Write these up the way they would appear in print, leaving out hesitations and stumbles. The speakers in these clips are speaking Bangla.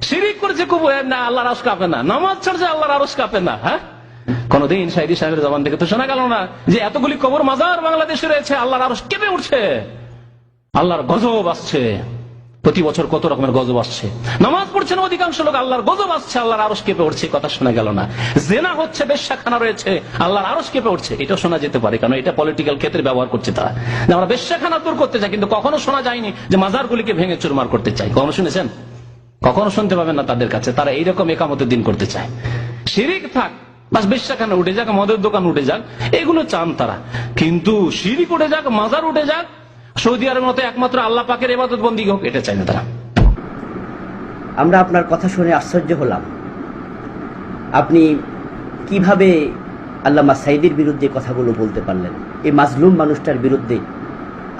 শিরিক করেছে কবুল না, আল্লাহর আরশ কাঁপে না। নামাজ ছাড়ছে, আল্লাহর আরশ কাঁপে না। হ্যাঁ, কোনদিন সাইদি সাহেবের জবান থেকে তো শোনা গেল না যে এতগুলি কবর মাজার বাংলাদেশে রয়েছে, আল্লাহর আরশ কেঁপে উঠছে, আল্লাহর গজব আসছে। প্রতি বছর কত রকমের গজব আসছে। নামাজ পড়ছে না অধিকাংশ লোক, আল্লাহর গজব আসছে, আল্লাহর আরশ কেঁপে উঠছে, কথা শোনা গেল না। জেনা হচ্ছে, বেশ্যাখানা রয়েছে, আল্লাহর আরশ কেঁপে উঠছে, এটা শোনা যেতে পারে, কারণ এটা পলিটিক্যাল ক্ষেত্রে ব্যবহার করছে তারা। যে আমরা বেশ্যাখানা দূর করতে চাই, কিন্তু কখনো শোনা যায়নি যে মাজারগুলিকে ভেঙে চুরমার করতে চাই। কখনো শুনেছেন? কখনো শুনতে পাবেন না তাদের কাছে। তারা এইরকম একামতের দিন করতে চায়। শিরিক থাক, বাস বেশ্যাখানা উঠে যাক, মদের দোকান উঠে যাক, এগুলো চান তারা। কিন্তু শিরিক উঠে যাক, মাজার উঠে যাক, সৌদি আরবের মতো একমাত্র আল্লাহ পাকের ইবাদত বন্দি হোক, এটা চাই না তারা। আমরা আপনার কথা শুনে আশ্চর্য হলাম। আপনি কিভাবে আল্লামা সাঈদীর বিরুদ্ধে কথাগুলো বলতে পারলেন? এই মাজলুম মানুষটার বিরুদ্ধে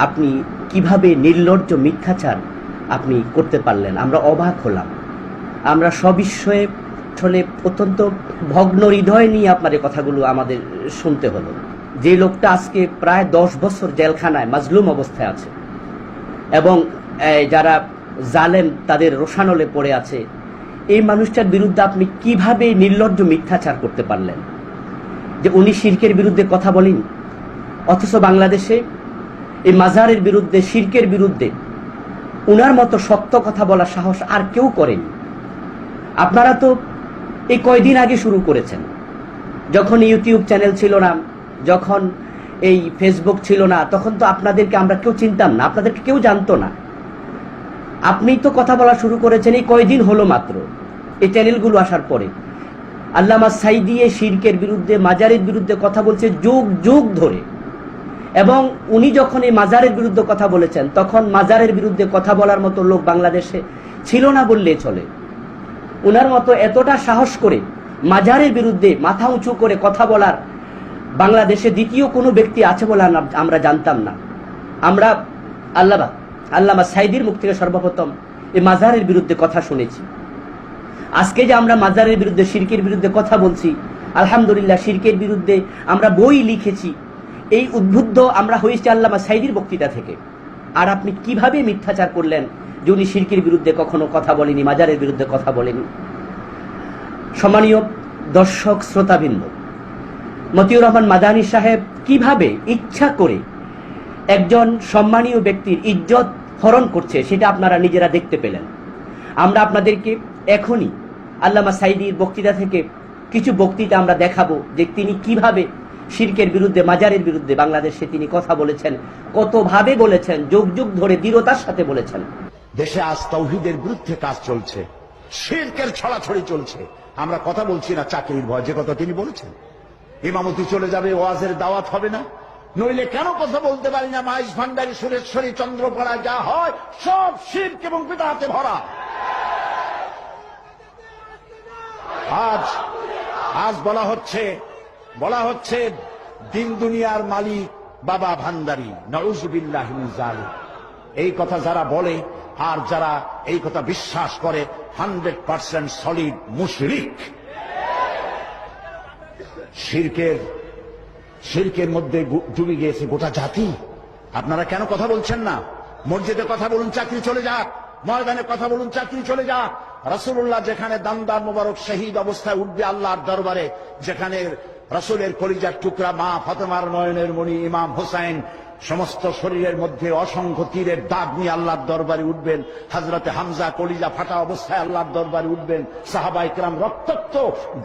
আপনি কিভাবে নির্লজ্জ মিথ্যাচার আপনি করতে পারলেন? আমরা অবাক হলাম। আমরা সবিস্ময়ে আসলে অত্যন্ত ভগ্ন হৃদয় নিয়ে আপনার এই কথাগুলো আমাদের শুনতে হলো। যে লোকটা আজকে প্রায় 10 বছর জেলখানায় মাজলুম অবস্থায় আছে এবং যারা জালেম তাদের রোষানলে পড়ে আছে, এই মানুষটার বিরুদ্ধে আপনি কিভাবে নির্লজ্জ মিথ্যাচার করতে পারলেন? যে উনি শিরকের বিরুদ্ধে কথা বলেন, অথচ বাংলাদেশে এই মাজারের বিরুদ্ধে, শিরকের বিরুদ্ধে উনার মতো শক্ত কথা বলার সাহস আর কেউ করেনি। আপনারা তো এই কয়দিন আগে শুরু করেছেন, যখন ইউটিউব চ্যানেল ছিল না, যখন এই ফেসবুক ছিল না, তখন তো আপনাদেরকে আমরা কেউ চিনতাম না, আপনাদেরকে কেউ জানতো না। আপনি তো কথা বলা শুরু করেছেন এই কয়দিন হলো মাত্র, এই চ্যানেলগুলো আসার পরে। আল্লামা সাঈদী শিরকের বিরুদ্ধে, মাজারের বিরুদ্ধে কথা বলছে যুগ যুগ ধরে, এবং উনি যখন এই মাজারের বিরুদ্ধে কথা বলেছেন, তখন মাজারের বিরুদ্ধে কথা বলার মতো লোক বাংলাদেশে ছিল না বললে চলে। উনার মতো এতটা সাহস করে মাজারের বিরুদ্ধে মাথা উঁচু করে কথা বলার বাংলাদেশে দ্বিতীয় কোনো ব্যক্তি আছে বলে আমরা জানতাম না। আমরা আল্লামা সাঈদীর মুখ থেকে সর্বপ্রথম এই মাজারের বিরুদ্ধে কথা শুনেছি। আজকে যে আমরা মাজারের বিরুদ্ধে, শিরকের বিরুদ্ধে কথা বলছি, আলহামদুলিল্লাহ শিরকের বিরুদ্ধে আমরা বই লিখেছি। এই উদ্বুদ্ধ আমরা হয়েছি আল্লামা সাঈদীর বক্তৃতা থেকে। আর আপনি কিভাবে মিথ্যাচার করলেন যে উনি শিরকের বিরুদ্ধে কখনো কথা বলেনি, মাজারের বিরুদ্ধে কথা বলেনি? সম্মানীয় দর্শক শ্রোতাবৃন্দ, মতিউর রহমান মাদানী সাহেব কিভাবে ইচ্ছা করে একজন সম্মানীয় ব্যক্তির ইজ্জত হরণ করছে, সেটা আপনারা নিজেরা দেখতে পেলেন। আমরা আপনাদেরকে এখনই আল্লামা সাঈদীর বক্তৃতা থেকে কিছু বক্তৃতা আমরা দেখাবো যে তিনি কিভাবে শিরকের বিরুদ্ধে, মাজারের বিরুদ্ধে বাংলাদেশে তিনি কথা বলেছেন, কতভাবে বলেছেন, যুগ যুগ ধরে দৃঢ়তার সাথে বলেছেন। দেশে আজ তাওহীদের বিরুদ্ধে কাজ চলছে, শিরকের ছড়াছড়ি চলছে। আমরা কথা বলছি না চাকরির ভয়, যে কথা তিনি বলেছেন, ইমামতি চলে যাবে, ওয়াজের দাওয়াত হবে না। নইলে কেন কথা বলতে পারি না? মাইজ ভান্ডারী, সুরেশ্বরী, চন্দ্রপাড়া যা হয় সব শিরক এবং বিদআতে ভরা। আজ বলা হচ্ছে দিন দুনিয়ার মালিক বাবা ভান্ডারী, নাউযুবিল্লাহি মিন যালিক। এই কথা যারা বলে আর যারা এই কথা বিশ্বাস করে 100% সলিড মুশরিক। শিরকের মধ্যে ডুবে গিয়েছে গোটা জাতি। আপনারা কেন কথা বলছেন না? মসজিদে কথা বলুন, চাকরি চলে যাক। ময়দানে কথা বলুন, চাকরি চলে যাক। রাসূলুল্লাহ যেখানে দামদার মোবারক শহীদ অবস্থায় উঠবে আল্লাহর দরবারে, যেখানে রাসূলের কলিজার টুকরা মা ফাতেমার নয়নের মণি ইমাম হোসেন সমস্ত শরীরের মধ্যে অসংখ্য তীরের দাগ নিয়ে আল্লাহর দরবারে উঠবেন, হযরতে হামজা কলিজা ফাটা অবস্থায় আল্লাহর দরবারে উঠবেন, সাহাবায়ে কেরাম রক্তাক্ত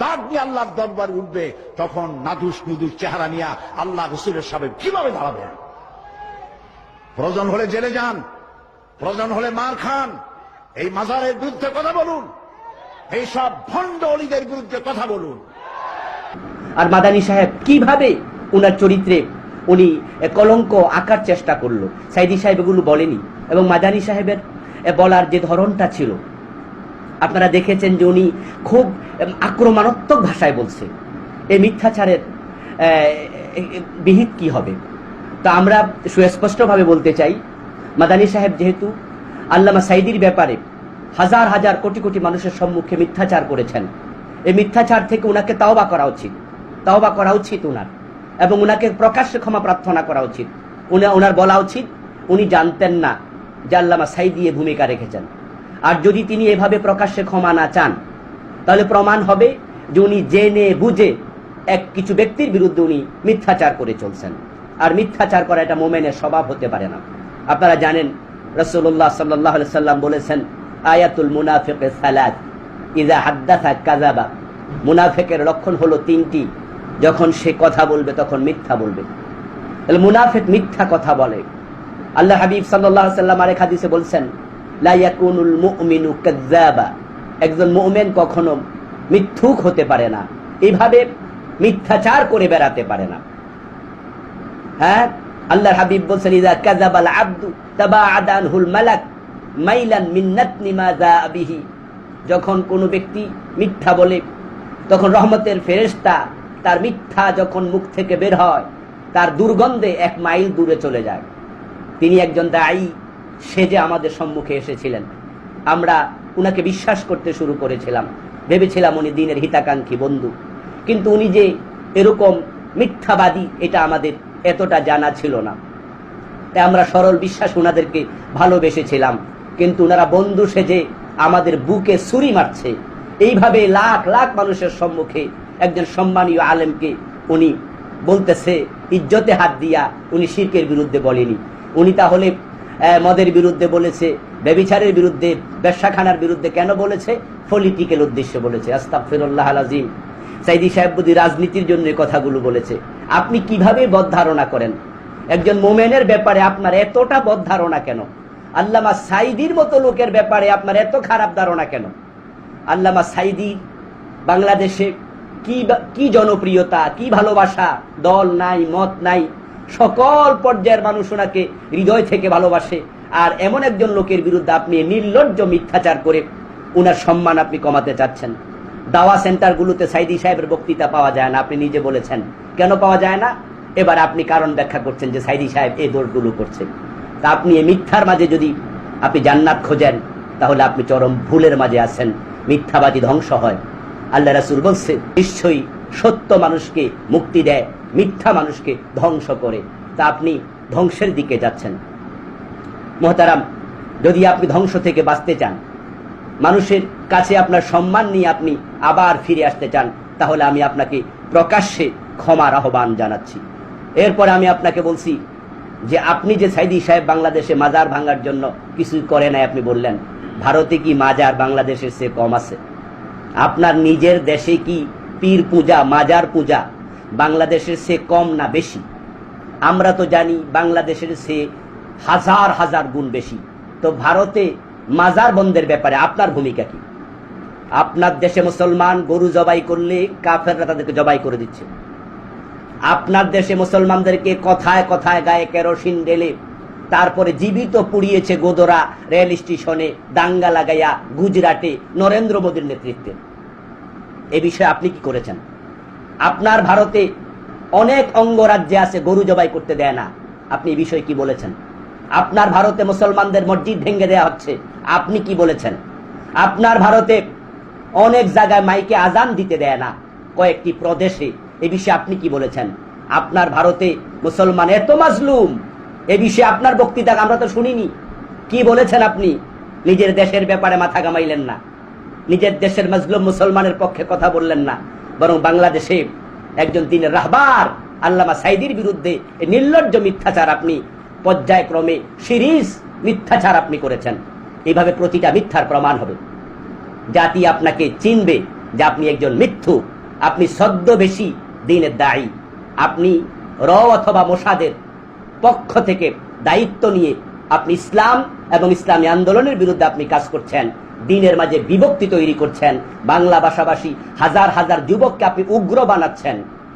দাগ নিয়ে আল্লাহর দরবারে উঠবে, তখন নাদুস নুদুস চেহারা নিয়ে আল্লাহ রাসূলের সামনে কিভাবে দাঁড়াবেন? প্রয়োজন হলে জেলে যান, প্রয়োজন হলে মার খান। এই মাজারের বিরুদ্ধে কথা বলুন, এই সব ভণ্ড অলিদের বিরুদ্ধে কথা বলুন। আর মাদানী সাহেব কিভাবে উনার চরিত্রে উনি কলঙ্ক আঁকার চেষ্টা করলো, সাঈদী সাহেব এগুলো বলেনি। এবং মাদানী সাহেবের বলার যে ধরনটা ছিল, আপনারা দেখেছেন যে উনি খুব আক্রমণাত্মক ভাষায় বলছে। এই মিথ্যাচারের বিহিত কি হবে? তা আমরা সুস্পষ্টভাবে বলতে চাই, মাদানী সাহেব যেহেতু আল্লামা সাঈদীর ব্যাপারে হাজার হাজার কোটি কোটি মানুষের সম্মুখে মিথ্যাচার করেছেন, এই মিথ্যাচার থেকে উনাকে তাওবা করা উচিত উনার, এবং উনাকে প্রকাশ্যে ক্ষমা প্রার্থনা করা উচিত। উনার বলা উচিত উনি জানতেন না যে আল্লামা সাঈদী ভূমিকা রেখেছেন। আর যদি তিনি এভাবে প্রকাশ্যে ক্ষমা না চান, তাহলে প্রমাণ হবে যে উনি জেনে বুঝে কিছু ব্যক্তির বিরুদ্ধে উনি মিথ্যাচার করে চলছেন। আর মিথ্যাচার করা এটা মোমেনের স্বভাব হতে পারে না। আপনারা জানেন রাসূলুল্লাহ সাল্লাল্লাহু আলাইহি সাল্লাম বলেছেন, আয়াতুল মুনাফিকি সালাত, ইযা হাদ্দাসা কাযাবা। মুনাফিকের লক্ষণ হলো তিনটি, যখন সে কথা বলবে তখন মিথ্যা বলবে। তাহলে মুনাফিক মিথ্যা কথা বলে। আল্লাহ হাবিব সাল্লাল্লাহু আলাইহি সাল্লাম আরেক হাদিসে বলছেন, লা ইয়াকুনুল মুমিনু কাযাবা। একজন মুমিন কখনো মিথ্যুক হতে পারে না, এইভাবে মিথ্যাচার করে বেড়াতে পারে না। হ্যাঁ, আল্লাহর হাবিব বলছেন, ইযা কাযাবাল আবদু তাবাআদা আনহুল মালাক মাইলান মিন নাতনি মা যাআ বিহি। যখন কোনো ব্যক্তি মিথ্যা বলে, তখন রহমতের ফেরেশতা তার মিথ্যা যখন মুখ থেকে বের হয়, তার দুর্গন্ধে 1 মাইল দূরে চলে যায়। তিনি একজন দায়ী সেজে আমাদের সম্মুখে এসেছিলেন। আমরা উনাকে বিশ্বাস করতে শুরু করেছিলাম, ভেবেছিলাম উনি দ্বীনের হিতাকাঙ্ক্ষী বন্ধু। কিন্তু উনি যে এরকম মিথ্যাবাদী এটা আমাদের এতটা জানা ছিল না। তাই আমরা সরল বিশ্বাস উনাদেরকে ভালোবেসেছিলাম। কিন্তু উনারা বন্ধু সেজে আমাদের বুকে ছুরি মারছে। এইভাবে লাখ লাখ মানুষের সম্মুখে একজন সম্মানীয় আলেমকে উনি বলতেছে, ইজ্জতে হাত দিয়া উনি শিরকের বিরুদ্ধে বলেনি। উনি তাহলে মদের বিরুদ্ধে বলেছে, ব্যভিচারের বিরুদ্ধে, ব্যবসাখানার বিরুদ্ধে কেন বলেছে? পলিটিক্যাল উদ্দেশ্যে বলেছে। আস্তাগফিরুল্লাহ আল-আযীম। সাইদি সাহেব বুদ্ধি রাজনীতির জন্য কথাগুলো বলেছে। আপনি কিভাবে বদ ধারণা করেন? একজন মোমেনের ব্যাপারে আপনার এতটা বদ ধারণা কেন? আল্লামা সাইদির মতো লোকের ব্যাপারে আপনার এত খারাপ ধারণা কেন? আল্লামা সাইদি বাংলাদেশে কি জনপ্রিয়তা, কি ভালোবাসা, দল নাই, মত নাই, সকল পর্যায়ের মানুষ ওনাকে হৃদয় থেকে ভালোবাসে। আর এমন একজন লোকের বিরুদ্ধে আপনি নির্লজ্জ মিথ্যাচার করে উনার সম্মান আপনি কমাতে চাচ্ছেন। দাওয়া সেন্টারগুলোতে সাইদি সাহেবের বক্তৃতা পাওয়া যায় না, আপনি নিজে বলেছেন। কেন পাওয়া যায় না? এবার আপনি কারণ ব্যাখ্যা করছেন যে সাইদি সাহেব এই দোষগুলো করছে। তা আপনি এই মিথ্যার মাঝে যদি আপনি জান্নাত খোঁজেন, তাহলে আপনি চরম ভুলের মাঝে আছেন। মিথ্যাবাদী ধ্বংস হয়। আল্লাহ রাসূল বলছে, নিশ্চয়ই সত্য মানুষকে মুক্তি দেয়, মিথ্যা মানুষকে ধ্বংস করে। তা আপনি ধ্বংসের দিকে যাচ্ছেন। মুহতারাম, যদি আপনি ধ্বংস থেকে বাঁচতে চান, মানুষের কাছে আপনার সম্মান নিয়ে আপনি আবার ফিরে আসতে চান, তাহলে আমি আপনাকে প্রকাশ্যে ক্ষমার আহ্বান জানাচ্ছি। এরপরে আমি আপনাকে বলছি যে আপনি যে সাইদি সাহেব বাংলাদেশে মাজার ভাঙার জন্য কিছুই করে নাই, আপনি বললেন ভারতে কি মাজার বাংলাদেশের চেয়ে কম আছে? আপনার নিজের দেশে কি পীর পূজা, মাজার পূজা বাংলাদেশের চেয়ে কম না বেশি? আমরা তো জানি বাংলাদেশের চেয়ে হাজার হাজার গুণ বেশি। তো ভারতে মাজার বন্ধের ব্যাপারে আপনার ভূমিকা কি? আপনার দেশে মুসলমান গরু জবাই করলে কাফেররা তাদেরকে জবাই করে দিচ্ছে। আপনার দেশে মুসলমানদেরকে কথায় কথায় গায়ে কেরোসিন ঢেলে তারপরে জীবিত পুড়িয়েছে গোদরা রেল স্টেশনে, দাঙ্গা লাগাইয়া গুজরাটে নরেন্দ্র মোদীর নেতৃত্বে। এ বিষয়ে আপনি কি করেছেন? আপনার ভারতে অনেক অঙ্গরাজ্যে আছে গরু জবাই করতে দেয় না, আপনি এই বিষয়ে কি বলেছেন? আপনার ভারতে মুসলমানদের মসজিদ ভেঙে দেয়া হচ্ছে, আপনি কি বলেছেন? আপনার ভারতে অনেক জায়গায় মাইকে আজান দিতে দেয় না কয়েকটি প্রদেশে, এ বিষয়ে আপনি কি বলেছেন? আপনার ভারতে মুসলমান এত মাজলুম, এ বিষয়ে আপনার বক্তৃতা আমরা তো শুনিনি। কি বলেছেন আপনি? নিজের দেশের ব্যাপারে মাথা ঘামাইলেন না, নিজের দেশের মাজলুম মুসলমানের পক্ষে কথা বললেন না, বরং বাংলাদেশে একজন দ্বীনের রাহবার আল্লামা সাইদির বিরুদ্ধে নির্লজ্জ মিথ্যাচার আপনি পর্যায়ক্রমে সিরিজ মিথ্যাচার আপনি করেছেন। এইভাবে প্রতিটা মিথ্যার প্রমাণ হবে, জাতি আপনাকে চিনবে যে আপনি একজন মিথ্যু, আপনি ছদ্মবেশী দ্বীনের দায়ী। আপনি র অথবা মোসাদের পক্ষ থেকে দায়িত্ব নিয়ে আপনি ইসলাম এবং ইসলামী আন্দোলনের বিরুদ্ধে আপনি কাজ করছেন, দ্বীনের মাঝে বিভক্তি তৈরি করছেন, বাংলা ভাষাভাষী হাজার হাজার যুবককে আপনি উগ্র বানাচ্ছেন,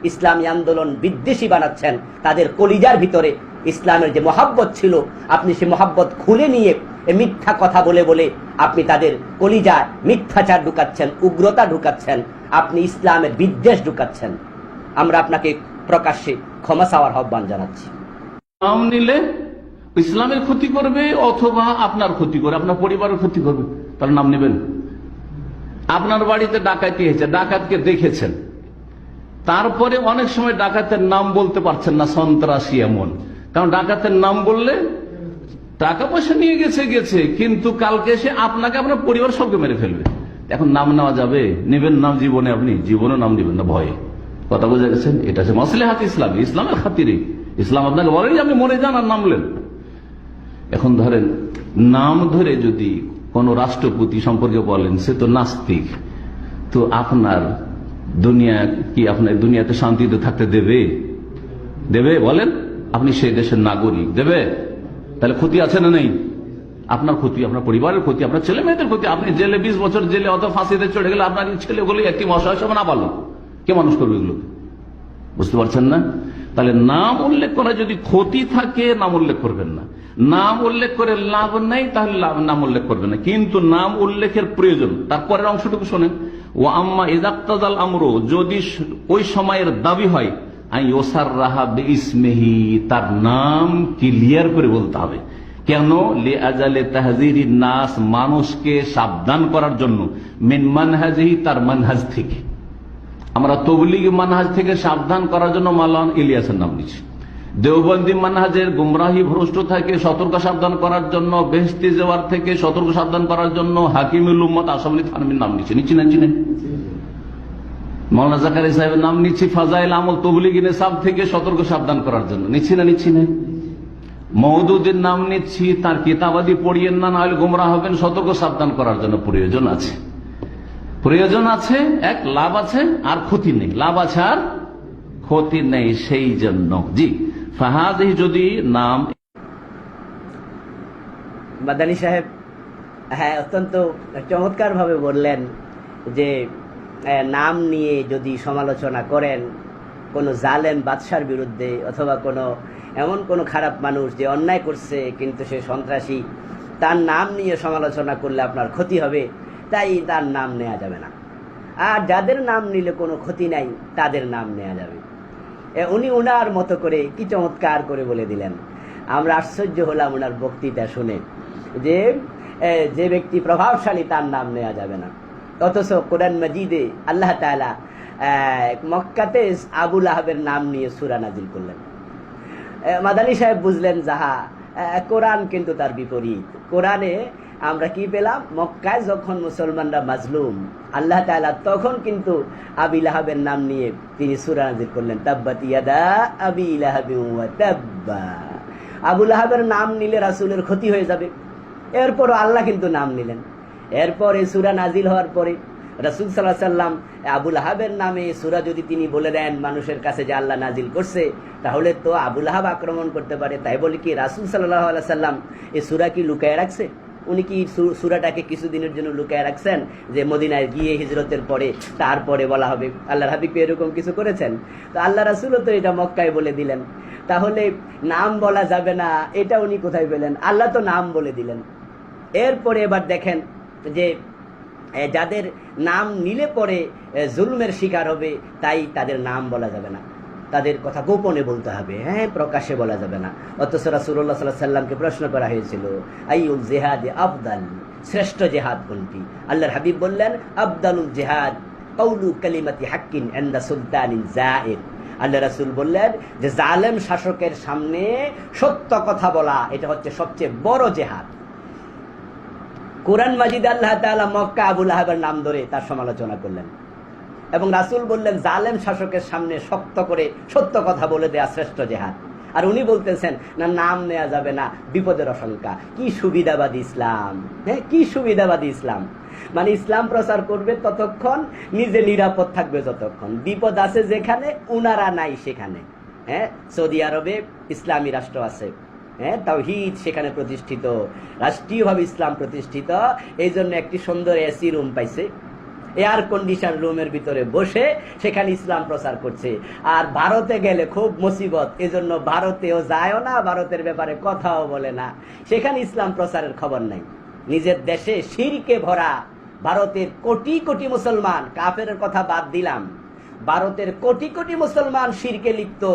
ইসলামী আন্দোলন বিদ্বেষী বানাচ্ছেন। তাদের কলিজার ভিতরে ইসলামের যে মহাব্বত ছিল, আপনি সে মহাব্বত খুলে নিয়ে মিথ্যা কথা বলে বলে আপনি তাদের কলিজায় মিথ্যাচার ঢুকাচ্ছেন, উগ্রতা ঢুকাচ্ছেন, আপনি ইসলামের বিদ্বেষ ঢুকাচ্ছেন। আমরা আপনাকে প্রকাশ্যে ক্ষমা চাওয়ার আহ্বান জানাচ্ছি। নাম নিলে ইসলামের ক্ষতি করবে অথবা আপনার ক্ষতি করবে, আপনার পরিবারের ক্ষতি করবে, তার নাম নেবেন? আপনার বাড়িতে ডাকাতি হয়েছে, ডাকাতকে দেখেছেন, তারপরে অনেক সময় ডাকাতের নাম বলতে পারছেন না, সন্ত্রাসী এমন। কারণ ডাকাতের নাম বললে টাকা পয়সা নিয়ে গেছে গেছে, কিন্তু কালকে এসে আপনাকে আপনার পরিবার সবকে মেরে ফেলবে। এখন নাম নেওয়া যাবে? নেবেন নাম জীবনে? আপনি জীবনে নাম নেবেন না ভয়ে। কথা বোঝা গেছেন? এটা হচ্ছে মাসলেহাত ইসলাম, ইসলামের খাতিরে। ইসলাম আপনাকে বলেনি যে আপনি মরে যান আর নামলেন। এখন ধরেন নাম ধরে যদি কোন রাষ্ট্রপতি সম্পর্কে বলেন সে তো নাস্তিক, তো আপনার দুনিয়া কি আপনার দুনিয়াতে শান্তিতে থাকতে দেবে? দেবে বলেন? আপনি সেই দেশের নাগরিক, দেবে? তাহলে ক্ষতি আছে না নেই? আপনার ক্ষতি, আপনার পরিবারের ক্ষতি, আপনার ছেলে মেয়েদের ক্ষতি। আপনি জেলে 20 বছর জেলে অত ফাঁসিতে চড়ে গেলে আপনার ছেলেগুলো একটি অসহায় না পারলো, কে মানুষ করবে এগুলো? বুঝতে পারছেন না? তাহলে নাম উল্লেখ করা যদি ক্ষতি থাকে নাম উল্লেখ করবেন না, নাম উল্লেখ করে লাভ নেই তাহলে নাম উল্লেখ করবেন না, কিন্তু নাম উল্লেখের প্রয়োজন। তারপরের অংশটুকু শোনেন, ও আম্মা ইজাক্তাজাল আমরু, যদি ওই সময়ের দাবি হয় তার নাম ক্লিয়ার করে বলতে হবে। কেন? লিআজালে তাহযীরিন নাস, মানুষকে সাবধান করার জন্য, মিন মানহাজিহি, তার মানহাজ থেকে। আমরা তবলিগি মানহাজ থেকে সাবধান করার জন্য মাওলানা ইলিয়াসের নাম নিচ্ছি। দেওবন্দি মানহাজের গুমরাহি ভ্রষ্ট থেকে সতর্ক সাবধান করার জন্য, বেহেশতি জেওয়ার থেকে সতর্ক সাবধান করার জন্য হাকিমুল উম্মত আশরাফ আলী থানভীর নাম নিচ্ছি। নিচ্ছি না? মাওলানা জাকারিয়া সাহেবের নাম নিচ্ছি ফাজাইল আমল তবলিগি নিসাব থেকে সতর্ক সাবধান করার জন্য। নিচ্ছি না? মওদুদের নাম নিচ্ছি, তার কিতাবাদি পড়িয়েন না, নাহলে গুমরাহ হবেন, সতর্ক সাবধান করার জন্য। প্রয়োজন আছে, এক লাভ আছে আর ক্ষতি নেই, লাভ আছে আর ক্ষতি নেই, সেই জন্য। জি, ফাহাদিহি, যদি নাম। মাদানী সাহেব হ্যাঁ অত্যন্ত চমৎকার ভাবে বললেন যে নাম নিয়ে যদি সমালোচনা করেন কোনো জালেম বাদশার বিরুদ্ধে, অথবা এমন কোনো খারাপ মানুষ যে অন্যায় করছে কিন্তু সে সন্ত্রাসী, তার নাম নিয়ে সমালোচনা করলে আপনার ক্ষতি হবে, তাই তার নাম নেওয়া যাবে না। আর যাদের নাম নিলে কোনো ক্ষতি নাই তাদের নাম নেওয়া যাবে। উনি উনার মতো করে কি চমৎকার করে বলে দিলেন। আমরা আশ্চর্য হলাম ওনার বক্তৃতা শুনে, যে ব্যক্তি প্রভাবশালী তার নাম নেওয়া যাবে না। অথচ কোরআন মাজিদে আল্লাহ তাআলা মক্কাতে আবু লাহাবের নাম নিয়ে সূরা নাজিল করলেন। মাদানী সাহেব বুঝলেন যাহা, কোরআন কিন্তু তার বিপরীত। কোরআনে আমরা কি পেলাম? মক্কায় যখন মুসলমানরা মাজলুম, আল্লাহ তাআলা তখন কিন্তু আবি লাহাবের নাম নিয়ে তিনি সূরা নাজিল করলেন, তাব্বাত ইয়াদা আবি লাহাবিন ওয়া তাব্বা। আবু লাহাবের নাম নিলে রাসূলের ক্ষতি হয়ে যাবে, এরপরও আল্লাহ কিন্তু নাম নিলেন। এরপর এই সূরা নাজিল হওয়ার পরে রাসূল সাল্লাল্লাহু আলাইহি সাল্লাম আবু লাহাবের নামে সূরা যদি তিনি বলে দেন মানুষের কাছে যে আল্লাহ নাজিল করছে, তাহলে তো আবু লাহাব আক্রমণ করতে পারে। তাই বলে কি রাসূল সাল্লাল্লাহু আলাইহি সাল্লাম এই সূরা কি লুকায় রাখছে? উনি কি সূরাটাকে কিছুদিনের জন্য লুকায় রাখছেন যে মদিনায় গিয়ে হিজরতের পরে তারপরে বলা হবে? আল্লাহর হাবিব এরকম কিছু করেছেন? তো আল্লাহ রাসূলও তো এটা মক্কায় বলে দিলেন, তাহলে নাম বলা যাবে না এটা উনি কোথায় পেলেন? আল্লাহ তো নাম বলে দিলেন। এরপরে এবার দেখেন যে যাদের নাম নিলে পরে জুলমের শিকার হবে, তাই তাদের নাম বলা যাবে না, তাদের কথা গোপনে বলতে হবে, হ্যাঁ প্রকাশ্যে বলা যাবে না। অথচ রাসূলুল্লাহ সাল্লাল্লাহু আলাইহি সাল্লামকে প্রশ্ন করা হয়েছিল, আইয়ুল জিহাদে আফদাল, শ্রেষ্ঠ জিহাদ কোনটি? আল্লাহর হাবিব বললেন, আফদালুল জিহাদ কাউলু কালিমাতি হাক্কিন ইনদা সুলতানিন জাইর। আল্লাহ রাসূল বললেন যে জালেম শাসকের সামনে সত্য কথা বলা, এটা হচ্ছে সবচেয়ে বড় জিহাদ। কোরআন মাজিদে আল্লাহ তাআলা মক্কা আবু লাহাবের নাম ধরে তার সমালোচনা করলেন, এবং রাসূল বললেন জালেম শাসকের সামনে শক্ত করে সত্য কথা বলে দেয়া শ্রেষ্ঠ জিহাদ। আর উনি বলতেছেন না, নাম নেওয়া যাবে না, বিপদের আশঙ্কা। কি সুবিধাবাদী ইসলাম! হ্যাঁ, কি সুবিধাবাদী ইসলাম! মানে ইসলাম প্রচার করবে ততক্ষণ, নিজে নিরাপদ থাকবে যতক্ষণ, বিপদ আছে যেখানে উনারা নাই সেখানে। হ্যাঁ, সৌদি আরবে ইসলামী রাষ্ট্র আছে, হ্যাঁ তাওহীদ সেখানে প্রতিষ্ঠিত, রাষ্ট্রীয়ভাবে ইসলাম প্রতিষ্ঠিত। এই জন্য একটি সুন্দর এসি রুম পাইছে, এয়ার কন্ডিশন রুমের ভিতরে বসে সেখানে ইসলাম প্রচার করছে। আর ভারতে গেলে খুব মুসিবত, এজন্য ভারতেও যায়ও না, ভারতের ব্যাপারে কথাও বলে না, সেখানে ইসলাম প্রচারের খবর নাই। নিজের দেশে শিরকে ভরা ভারতের কোটি কোটি মুসলমান, কাফের কথা বাদ দিলাম, ভারতের কোটি কোটি মুসলমান শিরকে লিপ্ত।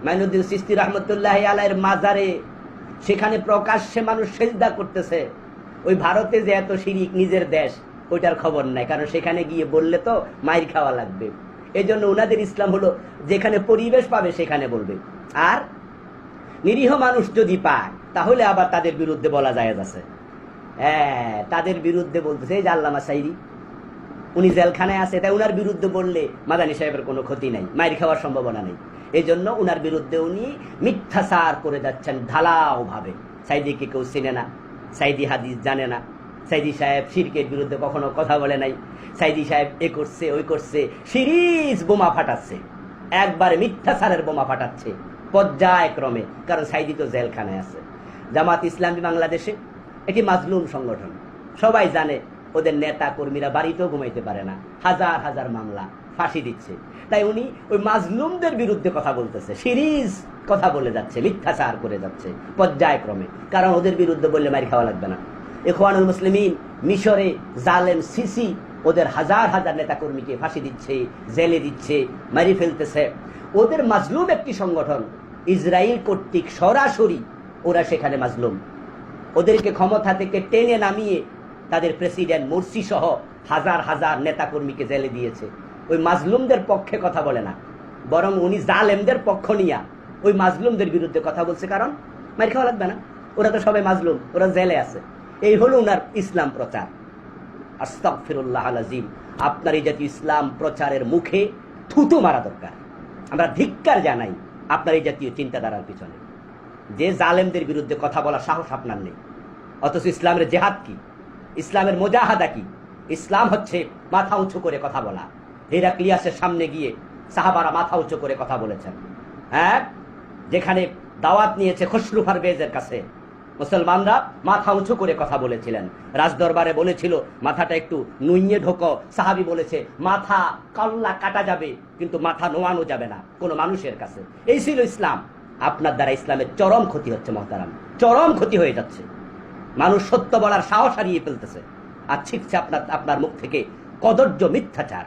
মাইনুদ্দিন চিশতি রহমতুল্লাহ আলাইহির মাজারে সেখানে প্রকাশ্যে মানুষ সেজদা করতেছে। ওই ভারতে যে এত শিরিক, নিজের দেশ, ওইটার খবর নাই, কারণ সেখানে গিয়ে বললে তো মাইর খাওয়া লাগবে। এই জন্য ওনাদের ইসলাম হলো যেখানে পরিবেশ পাবে সেখানে বলবে। আর নিরীহ মানুষ যদি পায় তাহলে আবার তাদের বিরুদ্ধে বলা জায়েজ আছে। হ্যাঁ, তাদের বিরুদ্ধে বলতেছে এই যে আল্লামা সাইদি, উনি জেলখানায় আছে, তাই উনার বিরুদ্ধে বললে মাদানী সাহেবের কোনো ক্ষতি নাই, মাইর খাওয়ার সম্ভাবনা নেই। এই জন্য উনার বিরুদ্ধে উনি মিথ্যাচার করে যাচ্ছেন ঢালাও ভাবে। সাইদিকে কেউ চিনে না, সাইদি হাদিস জানে না, সাইদি সাহেব শিরকের বিরুদ্ধে কখনো কথা বলে নাই, সাইদি সাহেব এ করছে ওই করছে, সিরিজ বোমা ফাটাচ্ছে, একবারে মিথ্যাচারের বোমা ফাটাচ্ছে পর্যায়ক্রমে। কারণ সাইদি তো জেলখানায় আছে। জামাত ইসলামী বাংলাদেশে এটি মাজলুম সংগঠন, সবাই জানে। ওদের নেতা কর্মীরা বাড়িতেও ঘুমাইতে পারে না, হাজার হাজার মামলা, ফাঁসি দিচ্ছে। তাই উনি ওই মাজলুমদের বিরুদ্ধে কথা বলতেছে, সিরিজ কথা বলে যাচ্ছে, মিথ্যাচার করে যাচ্ছে পর্যায়ক্রমে। কারণ ওদের বিরুদ্ধে বললে মারি খাওয়া লাগবে না। ইখওয়ানুল মুসলিমিন মিশরে জালেম সিসি ওদের হাজার হাজার নেতা কর্মীকে ফাঁসি দিচ্ছে, জেলে দিচ্ছে, মারি ফেলতেছে। ওদের মাজলুম একটি সংগঠন, ইসরায়েল কর্তৃক সরাসরি ওরা সেখানে মাজলুম। ওদেরকে ক্ষমতা থেকে টেনে নামিয়ে তাদের প্রেসিডেন্ট মুরসি সহ হাজার হাজার নেতা কর্মীকে জেলে দিয়েছে। ওই মাজলুমদের পক্ষে কথা বলে না, বরং উনি জালেমদের পক্ষ নিয়া ওই মাজলুমদের বিরুদ্ধে কথা বলছে। কারণ মার খাওয়া লাগবে না, ওরা তো সবাই মাজলুম, ওরা জেলে আছে। এই হলো উনার ইসলাম প্রচার। আস্তাগফিরুল্লাহ আল-আযীম। আপনার এই জাতীয় ইসলাম প্রচারের মুখে থুতু মারা দরকার। আমরা ধিক্কার জানাই আপনার এই জাতীয় চিন্তাধারার পিছনে, যে জালেমদের বিরুদ্ধে কথা বলার সাহস আপনার নেই। অথচ ইসলামের জেহাদ কি, ইসলামের মুজাহাদা কি? ইসলাম হচ্ছে মাথা উঁচু করে কথা বলা। হেরাক্লিয়াসের সামনে গিয়ে সাহাবারা মাথা উঁচু করে কথা বলেছেন। হ্যাঁ, যেখানে দাওয়াত নিয়েছে খসরু পারভেজের কাছে, মুসলমানরা মাথা উঁচু করে কথা বলেছিলেন। রাজদরবারে বলেছিল মাথাটা একটু নুইয়ে ঢোকো, সাহাবী বলেছে মাথা কল্লা কাটা যাবে কিন্তু মাথা নোয়ানো যাবে না কোনো মানুষের কাছে। এই ছিল ইসলাম। আপনার দ্বারা ইসলামের চরম ক্ষতি হচ্ছে মহতারাম, চরম ক্ষতি হয়ে যাচ্ছে। মানুষ সত্য বলার সাহস হারিয়ে ফেলতেছে, আর ছিটছে আপনার মুখ থেকে কদর্য মিথ্যাচার।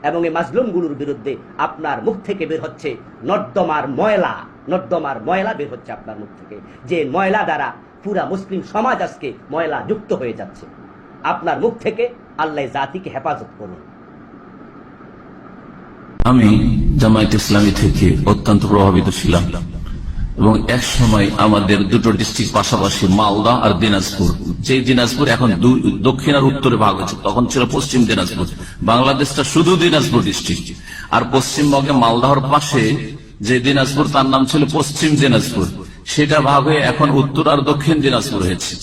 এবং এই মাজলুমগুলোর বিরুদ্ধে আপনার মুখ থেকে বের হচ্ছে নর্দমার ময়লা, নর্দমার ময়লা বের হচ্ছে আপনার মুখ থেকে, যে ময়লা দ্বারা পুরা মুসলিম সমাজ আজকে ময়লা যুক্ত হয়ে যাচ্ছে। আপনার মুখ থেকে আল্লাহ জাতিকে হেফাজত করুন। আমি জামায়াত ইসলামী থেকে অত্যন্ত প্রভাবিত ছিলাম এবং এক সময় আমাদের দুটো ডিস্ট্রিক্ট পাশাপাশি, মালদা আর দিনাজপুর। যে দিনাজপুর এখন দক্ষিণ আর উত্তরে ভাগ হচ্ছে, তখন ছিল পশ্চিম দিনাজপুর। বাংলাদেশটা শুধু দিনাজপুর ডিস্ট্রিক্ট, আর পশ্চিমবঙ্গে মালদাহর পাশে যে দিনাজপুর তার নাম ছিল পশ্চিম দিনাজপুর। সেটা ভাগ হয়ে এখন উত্তর আর দক্ষিণ দিনাজপুর হয়েছে।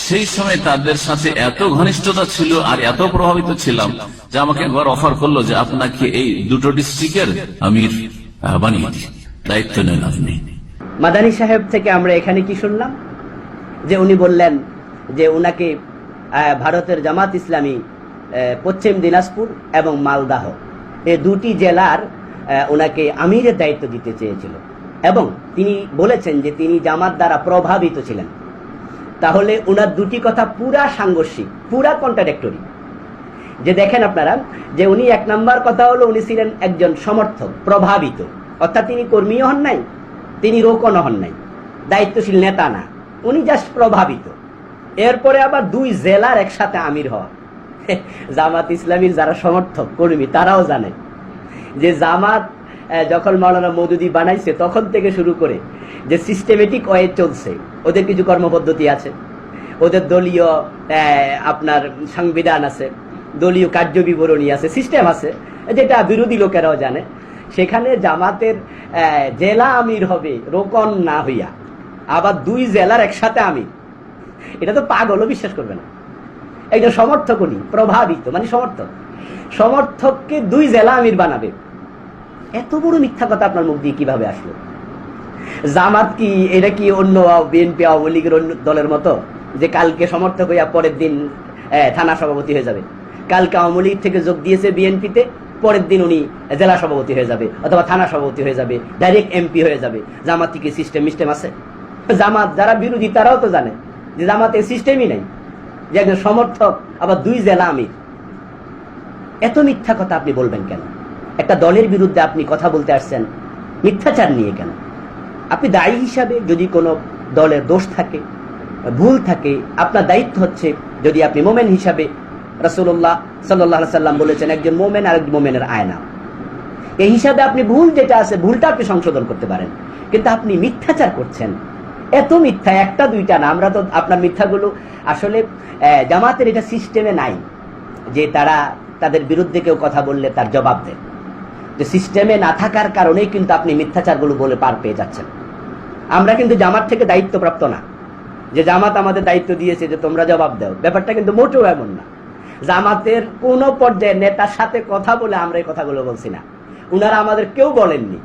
সেই সময় তাদের সাথে এত ঘনিষ্ঠতা ছিল আর এত প্রভাবিত ছিলাম যে আমাকে একবার অফার করলো যে আপনাকে এই দুটো ডিস্ট্রিক্টের আমির বানিয়ে দিই, দায়িত্ব নেন আপনি। মাদানী সাহেব থেকে আমরা এখানে কি শুনলাম, যে উনি বললেন যে উনাকে ভারতের জামাত ইসলামী পশ্চিম দিনাজপুর এবং মালদাহ এই দুটি জেলার ওনাকে আমিরের দায়িত্ব দিতে চেয়েছিল, এবং তিনি বলেছেন যে তিনি জামাত দ্বারা প্রভাবিত ছিলেন। তাহলে ওনার দুটি কথা পুরা সাংঘর্ষিক, পুরা কন্ট্রাডিক্টরি। যে দেখেন আপনারা, যে উনি এক নাম্বার কথা হলো উনি ছিলেন একজন সমর্থক, প্রভাবিত, অর্থাৎ তিনি কর্মীও হন নাই, তিনি রোকন হন নাই, দায়িত্বশীল নেতা না, উনি জাস্ট প্রভাবিত। এরপরে আবার দুই জেলার একসাথে আমির হওয়া। জামাত ইসলামীর যারা সমর্থক কর্মী তারাও জানে যে জামাত যখন মাওলানা মওদুদী বানাইছে তখন থেকে শুরু করে যে সিস্টেমেটিক ওয়ে চলছে, ওদের কিছু কর্মপদ্ধতি আছে, ওদের দলীয় আপনার সংবিধান আছে, দলীয় কার্য বিবরণী আছে, সিস্টেম আছে, যেটা বিরোধী লোকেরাও জানে। সেখানে জামাতের জেলা আমির হবে রোকন না হইয়া, আবার দুই জেলার একসাথে আমির। এটা তো পাগলও বিশ্বাস করবে না। একজন সমর্থক উনি প্রভাবিত, মানে সমর্থককে দুই জেলা আমির বানাবে। এত বড় মিথ্যা কথা আপনার মুখ দিয়ে কিভাবে আসলো? জামাত কি এটা কি অন্য বিএনপি আওয়ামী লীগের অন্য দলের মতো যে কালকে সমর্থক হইয়া পরের দিন থানা সভাপতি হয়ে যাবে? কালকে আওয়ামী লীগ থেকে যোগ দিয়েছে বিএনপিতে, পরের দিন উনি জেলা সভাপতি হয়ে যাবে অথবা থানা সভাপতি হয়ে যাবে, ডাইরেক্ট এমপি হয়ে যাবে। জামাত কি সিস্টেম আছে? জামাত যারা বিরোধী তারাও তো জানে যে জামাতের সিস্টেমই নাই, যে একজন সমর্থক আবার দুই জেলা আমির। এত মিথ্যা কথা আপনি বলবেন কেন? একটা দলের বিরুদ্ধে আপনি কথা বলতে আসছেন মিথ্যাচার নিয়ে কেন? আপনি দায়ী হিসাবে যদি কোনো দলের দোষ থাকে, ভুল থাকে, আপনার দায়িত্ব হচ্ছে, যদি আপনি মোমেন হিসাবে, রাসূলুল্লাহ সাল্লাল্লাহু আলাইহি সাল্লাম বলেছেন একজন মোমেন আর একজন মোমেনের আয়না, এই হিসাবে আপনি ভুল যেটা আছে ভুলটা আপনি সংশোধন করতে পারেন, কিন্তু আপনি মিথ্যাচার করছেন। এত মিথ্যা, একটা দুইটা না। আমরা তো আপনার মিথ্যাগুলো আসলে জামাতের এটা সিস্টেমে নাই যে তারা তাদের বিরুদ্ধে কেউ কথা বললে তার জবাব দেয়। যে সিস্টেমে না থাকার কারণেই কিন্তু আপনি মিথ্যাচারগুলো বলে পার পেয়ে যাচ্ছেন। আমরা কিন্তু জামাত থেকে দায়িত্বপ্রাপ্ত না যে জামাত আমাদের দায়িত্ব দিয়েছে যে তোমরা জবাব দাও, ব্যাপারটা কিন্তু মোটেও এমন না। জামাতের কোন পর্যায়ে নেতার সাথে কথা বলে আমরা এই কথাগুলো বলছি না, উনারা আমাদের কেউ বলেননি,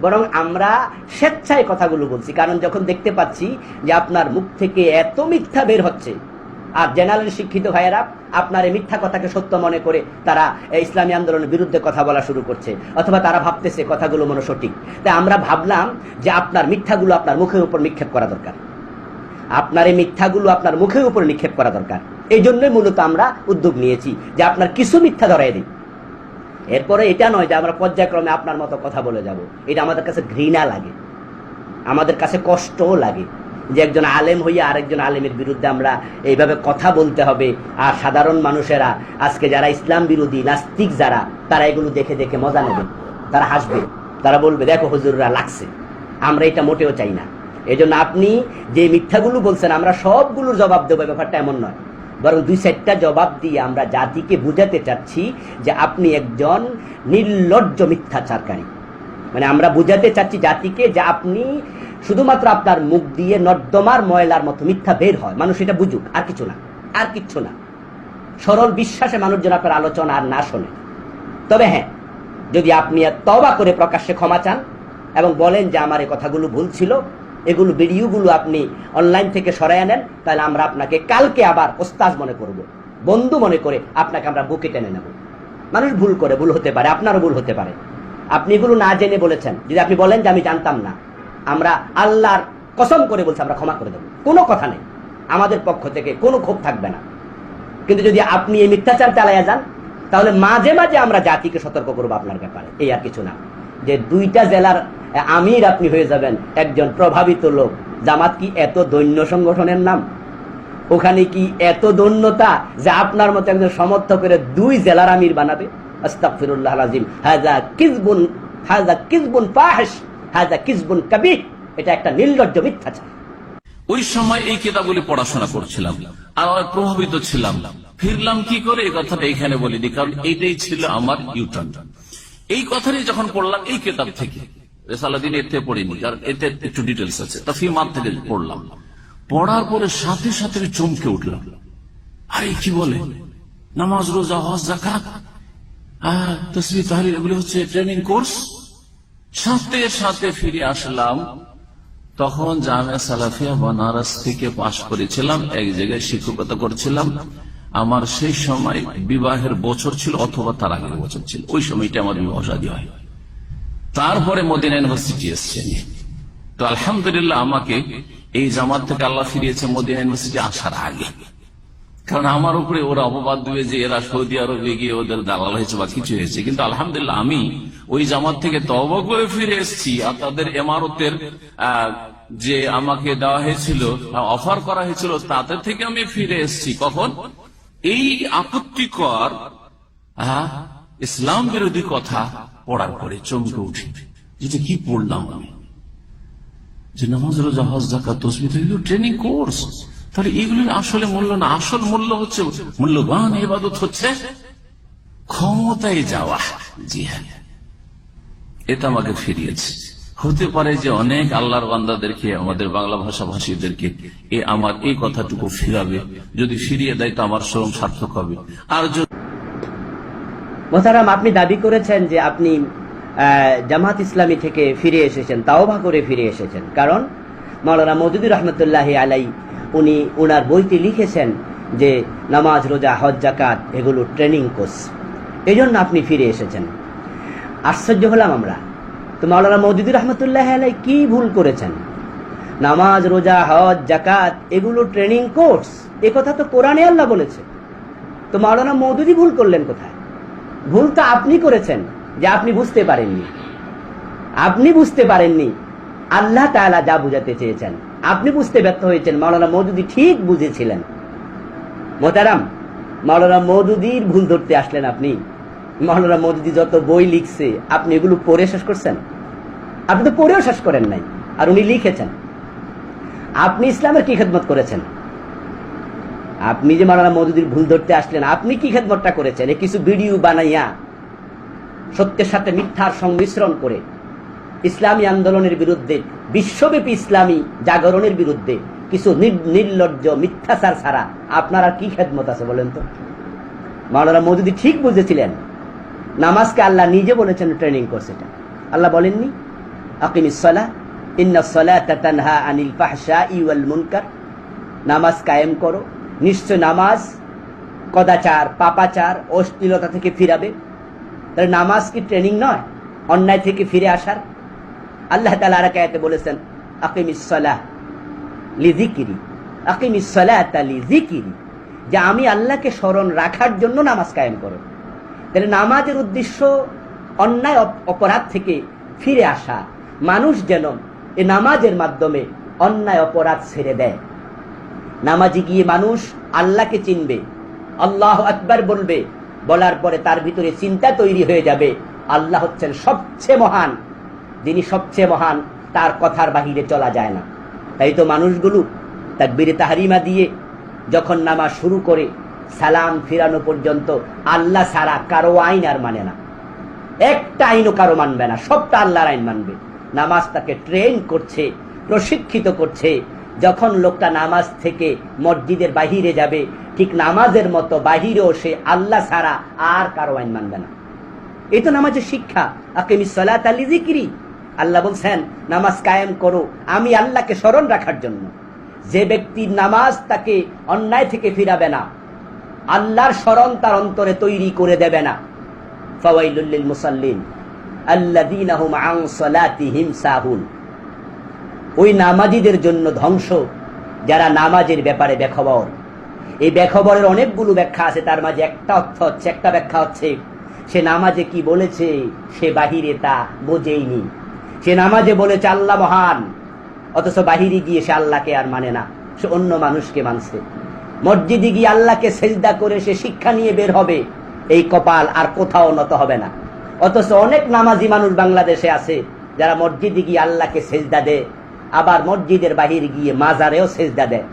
বরং আমরা স্বেচ্ছায় কথাগুলো বলছি। কারণ যখন দেখতে পাচ্ছি যে আপনার মুখ থেকে এত মিথ্যা বের হচ্ছে, আর জেনারেল শিক্ষিত ভাইয়েরা আপনার এই মিথ্যা কথাকে সত্য মনে করে তারা ইসলামী আন্দোলনের বিরুদ্ধে কথা বলা শুরু করছে, অথবা তারা ভাবতেছে কথাগুলো মনে সঠিক। তাই আমরা ভাবলাম যে আপনার মিথ্যাগুলো আপনার মুখের উপর নিক্ষেপ করা দরকার, আপনার এই মিথ্যাগুলো আপনার মুখের উপর নিক্ষেপ করা দরকার। এই জন্যই মূলত আমরা উদ্যোগ নিয়েছি যে আপনার কিছু মিথ্যা ধরাই দিই। এরপরে এটা নয় যে আমরা পর্যায়ক্রমে আপনার মতো কথা বলে যাব। এটা আমাদের কাছে ঘৃণা লাগে, আমাদের কাছে কষ্টও লাগে যে একজন আলেম হইয়া আরেকজন আলেমের বিরুদ্ধে আমরা এইভাবে কথা বলতে হবে। আর সাধারণ মানুষেরা আজকে যারা ইসলাম বিরোধী নাস্তিক যারা, তারা এগুলো দেখে দেখে মজা নেবে, তারা হাসবে, তারা বলবে দেখো হুজুররা লাগছে। আমরা এটা মোটেও চাই না। এই জন্য আপনি যে মিথ্যাগুলো বলছেন আমরা সবগুলোর জবাব দেবো, ব্যাপারটা এমন নয়, বরং দুই চারটা জবাব দিয়ে আমরা জাতিকে বুঝাতে চাচ্ছি যে আপনি একজন নির্লজ্জ মিথ্যাচারকারী। মানে আমরা বুঝাতে চাচ্ছি জাতিকে যে আপনি শুধুমাত্র আপনার মুখ দিয়ে নর্দমার ময়লার মতো মিথ্যা বের হয়, মানুষ এটা বুঝুক, আর কিছু না, আর কিচ্ছু না। সরল বিশ্বাসে মানুষ যেন আপনার আলোচনা আর না শোনে। তবে হ্যাঁ, যদি আপনি তওবা করে প্রকাশ্যে ক্ষমা চান এবং বলেন যে আমার এই কথাগুলো ভুল ছিল, এগুলো ভিডিওগুলো আপনি অনলাইন থেকে সরাইয়া নেন, তাহলে আমরা আপনাকে কালকে আবার ওস্তাদ মনে করব, বন্ধু মনে করে আপনাকে আমরা বুকে টেনে নেব। মানুষ ভুল করে, ভুল হতে পারে, আপনারও ভুল হতে পারে। আপনি এগুলো না জেনে বলেছেন, যদি আপনি বলেন যে আমি জানতাম না, আমরা আল্লাহর কসম করে বলছি আমরা ক্ষমা করে দেব, কোনো কথা নেই, আমাদের পক্ষ থেকে কোনো ক্ষোভ থাকবে না। কিন্তু যদি আপনি এই মিথ্যাচার চালাইয়া যান, তাহলে মাঝে মাঝে আমরা জাতিকে সতর্ক করবো আপনার ব্যাপারে, এই আর কিছু না। যে দুইটা জেলার আমির আপনি হয়ে যাবেন, একজন প্রভাবিত লোক। জামাত কি এত দৈন্য সংগঠনের নাম? ওখানে কি এত দৈন্যতা যে আপনার মতো একজন সমর্থকের দুই জেলার আমির বানাবে? আস্তাগফিরুল্লাহ আযীম, হাযা কিযবুন ফাহিশ, হাযা কিযবুন কাবীহ। এটা একটা নির্লজ্জ মিথ্যাচার। ওই সময় এই কিতাবগুলি পড়াশোনা করছিলাম আর আমি প্রভাবিত ছিলাম। ফিরলাম কি করে এই কথাটা এখানে বলিনি, কারণ এইটাই ছিল আমার ইউটার্ন। এই কথাটি যখন পড়লাম এই কিতাব থেকে, রেসালাদিন এতে পড়িনি, কারণ এতে একটু ডিটেলস আছে, তাফসীর থেকে পড়লাম। পড়ার পরে সাথে সাথে চমকে উঠলাম, আরে কি বলে নামাজ রোজা হজ যাকাত তাসবিহ তাহলিল এগুলো হচ্ছে ট্রেনিং কোর্স। সাথে সাথে ফিরে আসলাম। তখন জামিয়া সালাফিয়া বানারস থেকে পাশ করেছিলাম, এক জায়গায় শিক্ষকতা করছিলাম। আমার সেই সময় বিবাহের বছর ছিল অথবা তার আগের বছর ছিল, ওই সময়টা আমার বিবাহ শাদী হয়। তারপরে মদিনা ইউনিভার্সিটি এসছে। তো আলহামদুলিল্লাহ আমাকে এই জামাত থেকে আল্লাহ ফিরিয়েছে মদিনা ইউনিভার্সিটি আসার আগে। কারণ আমার উপরে ওরা অপবাদ দিবে যে এরা সৌদি আরবে গিয়ে ওদের দালাল হয়েছে বা কিছু হয়েছে, কিন্তু আলহামদুলিল্লাহ আমি ওই জামাত থেকে তওবা করে ফিরে এসেছি। আর তাদের ইমারতের যে আমাকে দেওয়া হয়েছিল, অফার করা হয়েছিল, তাদের থেকে আমি ফিরে এসেছি। কখন? এই আপত্তিকর ইসলাম বিরোধী কথা পড়ার পরে চমকে উঠি, যেটা কি পড়লাম আমি, যে নামাজ রোজা হজ যাকাত তাসবিহ এগুলো ট্রেনিং কোর্স। তাহলে এগুলির আসলে মূল্য না, আসল মূল্য হচ্ছে, মূল্যবান ইবাদত হচ্ছে ক্ষমতায় যাওয়া। জি হ্যাঁ, এটা আমাকে ফিরিয়েছে। হতে পারে যে অনেক আল্লাহর বান্দাদেরকে, আমাদের বাংলা ভাষাভাষীদেরকে আমার এই কথাটুকু ফিরাবে। যদি ফিরিয়ে দেয় তো আমার শ্রম সার্থক হবে। আর মোহতারাম, আপনি দাবি করেছেন যে আপনি জামাত ইসলামী থেকে ফিরে এসেছেন, তাওবা করে ফিরে এসেছেন। কারণ মাওলানা মওদুদী রহমতুল্লাহি আলাই উনি ওনার বইতে লিখেছেন যে নামাজ রোজা হজ যাকাত এগুলো ট্রেনিং কোর্স, এই জন্য আপনি ফিরে এসেছেন। আশ্চর্য হলাম আমরা। তো মাওলানা মওদুদী রহমতুল্লাহি আলাই কি ভুল করেছেন? নামাজ রোজা হজ যাকাত এগুলো ট্রেনিং কোর্স, এ কথা তো কোরআনে আল্লাহ বলেছে। তো মাওলানা মওদুদী ভুল করলেন কোথায়? ভুল তো আপনি করেছেন, যে আপনি বুঝতে পারেননি। আপনি বুঝতে পারেননি আল্লাহ তাআলা যা বুঝাতে চেয়েছেন, আপনি বুঝতে ব্যর্থ হয়েছেন। মাওলানা মওদুদী ঠিক বুঝেছিলেন। মোহতারাম, মাওলানা মওদুদীর ভুল ধরতে আসলেন আপনি। মাওলানা মওদুদি যত বই লিখছে আপনি এগুলো পড়ে শেষ করছেন? আপনি তো পড়েও শেষ করেন নাই, আর উনি লিখেছেন। আপনি ইসলামের কি খেদমত করেছেন? আপনি যে মাওলানা মওদুদির ভুল ধরতে আসলেন, আপনি কি খেদমতটা করেছেন? এই কিছু ভিডিও বানাইয়া সত্যের সাথে মিথ্যার সংমিশ্রণ করে ইসলামী আন্দোলনের বিরুদ্ধে, বিশ্বব্যাপী ইসলামী জাগরণের বিরুদ্ধে কিছু নির্লজ্জ মিথ্যাচার ছাড়া আপনার আর কি খেদমত আছে বলেন তো? মাওলানা মওদুদি ঠিক বুঝেছিলেন, নামাজকে আল্লাহ নিজে বলেছেন ট্রেনিং করছে। এটা আল্লাহ বলেননি আকিমিস সালাহ ইন্নাস সালাতা তানহা আনিল ফাহশাই ওয়াল মুনকার, নামাজ কায়েম করো, নিশ্চয় নামাজ কদাচার, পাপাচার, অশ্লীলতা থেকে ফিরাবে। তাহলে নামাজ কি ট্রেনিং নয় অন্যায় থেকে ফিরে আসার? আল্লাহ তাআলা আর এক আয়াতে বলেছেন আকিমিস সালাহ লিযিকরি, আকিমিস সালাতা লিযিকরি, যে আমি আল্লাহকে স্মরণ রাখার জন্য নামাজ কায়েম করো। তাহলে নামাজের উদ্দেশ্য অন্যায় অপরাধ থেকে ফিরে আসা, মানুষ যেন এই নামাজের মাধ্যমে অন্যায় অপরাধ ছেড়ে দেয়। নামাজে গিয়ে মানুষ আল্লাহকে চিনবে, আল্লাহু আকবার বলবে, বলার পরে তার ভিতরে চিন্তা তৈরি হয়ে যাবে আল্লাহ হচ্ছেন সবচেয়ে মহান, যিনি সবচেয়ে মহান তার কথার বাহিরে চলা যায় না। তাই তো মানুষগুলো তাকবীরে তাহরিমা দিয়ে যখন নামাজ শুরু করে সালাম ফিরানো পর্যন্ত আল্লাহ ছাড়া কারো আইন আর মানে না, একটা আইনও কারো মানবে না, সবটা আল্লাহর আইন মানবে। নামাজ তাকে ট্রেন করছে, প্রশিক্ষিত করছে। যখন লোকটা নামাজ থেকে মসজিদের বাহিরে যাবে, ঠিক নামাজের মতো বাহিরেও সে আল্লাহ ছাড়া আর কারো আইন মানবে না। এই তো নামাজের শিক্ষা, আকিমিস সালাতা লিযিকরি। আল্লাহ বলছেন নামাজ কায়েম করো আমি আল্লাহকে স্মরণ রাখার জন্য। যে ব্যক্তির নামাজ তাকে অন্যায় থেকে ফিরাবে না, আল্লাহর স্মরণ তার অন্তরে তৈরি করে দেবে না, ফাওয়াইলুল লিল মুসাল্লিন আল্লাযীনা হুম আন সালাতিহিম সাহুন, ওই নামাজীদের জন্য ধ্বংস যারা নামাজের ব্যাপারে বেখবর। এই বেখবরের অনেকগুলো ব্যাখ্যা আছে, তার মাঝে একটা ব্যাখ্যা হচ্ছে সে নামাজে কি বলেছে সে বাহিরে তা বোঝেইনি। সে নামাজে বলেছে আল্লাহ মহান, অথচ বাহিরে গিয়ে সে আল্লাহকে আর মানে না, সে অন্য মানুষকে মানছে। মসজিদে গিয়ে আল্লাহকে সেজদা করে সে শিক্ষা নিয়ে বের হবে, এই কপাল আর কোথাও নত হবে না। অথচ অনেক নামাজি মানুষ বাংলাদেশে আছে যারা মসজিদে গিয়ে আল্লাহকে সেজদা দেয়, আবার মসজিদের বাহিরে গিয়ে মাজারেও সেজদা দেয়।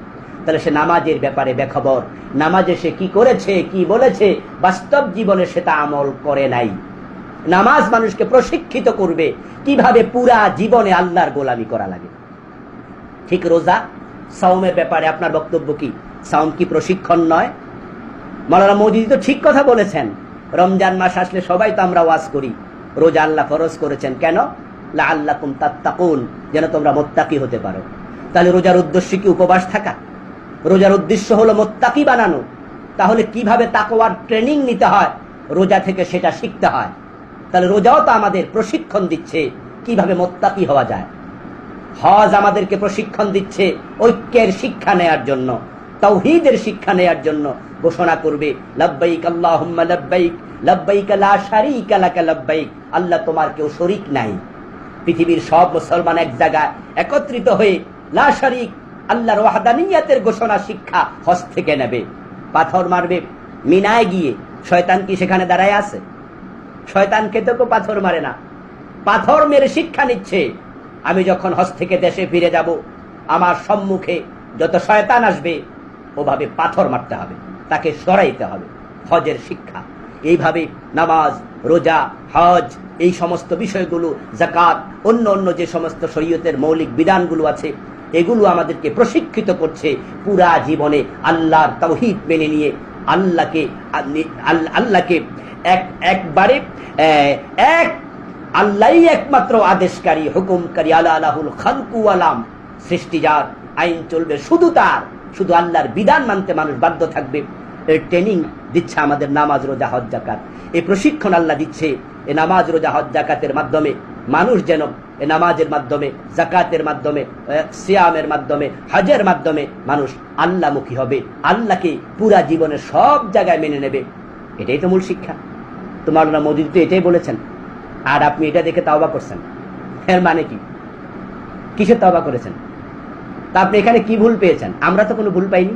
তাহলে সে নামাজের ব্যাপারে বেখবর, নামাজে সে কি করেছে কি বলেছে বাস্তব জীবনে সেটা আমল করে নাই। নামাজ মানুষকে প্রশিক্ষিত করবে কিভাবে পুরা জীবনে আল্লাহর গোলামি করা লাগে। ঠিক রোজা সাওমের ব্যাপারে আপনার বক্তব্য কি? সাওম কি প্রশিক্ষণ নয়? মাওলানা মওদুদি তো ঠিক কথা বলেছেন। রমজান মাস আসলে সবাই তো আমরা ওয়াজ করি, রোজা আল্লাহ ফরজ করেছেন কেন? লাআল্লাকুম তাত্তাকুন, যেন তোমরা মুত্তাকি হতে পারো। তাহলে রোজার উদ্দেশ্য কি উপবাস থাকা? রোজার উদ্দেশ্য হলো মুত্তাকি বানানো। তাহলে কিভাবে তাকওয়ার ট্রেনিং নিতে হয় রোজা থেকে সেটা শিখতে হয়। তাহলে রোজাও তো আমাদের প্রশিক্ষণ দিচ্ছে কিভাবে মুত্তাকি হওয়া যায়। হজ আমাদেরকে প্রশিক্ষণ দিচ্ছে ঐক্যের শিক্ষা নেয়ার জন্য, তাওহীদের শিক্ষা নেয়ার জন্য। ঘোষণা করবে লাব্বাইক আল্লাহুম্মা লাব্বাইক, লাব্বাইক লা শারীকা লাকা লাব্বাইক, আল্লাহ তোমার কেউ শরীক নাই। পৃথিবীর সব মুসলমান এক জায়গায় একত্রিত হয়ে লা শারীক আল্লাহর ওয়াহদানিয়াতের ঘোষণা শিক্ষা হজ থেকে নেবে। পাথর মারবে মিনায় গিয়ে, শয়তান কি সেখানে দাঁড়ায় আছে? শয়তানকে তো কেউ পাথর মারে না, পাথর মেরে শিক্ষা নিচ্ছে আমি যখন হজ থেকে দেশে ফিরে যাব আমার সম্মুখে যত শয়তান আসবে ওভাবে পাথর মারতে হবে, তাকে সরাইতে হবে। হজের শিক্ষা এইভাবে নামাজ, রোজা, হজ, এই সমস্ত বিষয়গুলো, যাকাত, অন্য অন্য যে সমস্ত শরীয়তের মৌলিক বিধানগুলো আছে এগুলো আমাদেরকে প্রশিক্ষিত করছে পুরা জীবনে আল্লাহর তাওহীদ মেনে নিয়ে আল্লাহকে একবারে এক আল্লাহই একমাত্র আদেশকারী, হুকুমকারী, আলাহুল খালকু ওয়ালাম, সৃষ্টি যার, আইন চলবে শুধু তার, শুধু আল্লাহর বিধান মানতে মানুষ বাধ্য থাকবে। এর ট্রেনিং দিচ্ছে আমাদের নামাজ, রোজা, হজ, যাকাত। এই প্রশিক্ষণ আল্লাহ দিচ্ছে এই নামাজ, রোজা, হজ, যাকাতের মাধ্যমে। মানুষ যেন এই নামাজের মাধ্যমে, যাকাতের মাধ্যমে, সিয়ামের মাধ্যমে, হজের মাধ্যমে মানুষ আল্লাহমুখী হবে, আল্লাহকে পুরা জীবনে সব জায়গায় মেনে নেবে। এটাই তো মূল শিক্ষা। তো মাওলানা মওদুদি তো এটাই বলেছেন, আর আপনি এটা দেখে তাওবা করছেন। এর মানে কি? কিসের তাওবা করেছেন? তা আপনি এখানে কি ভুল পেয়েছেন? আমরা তো কোনো ভুল পাইনি।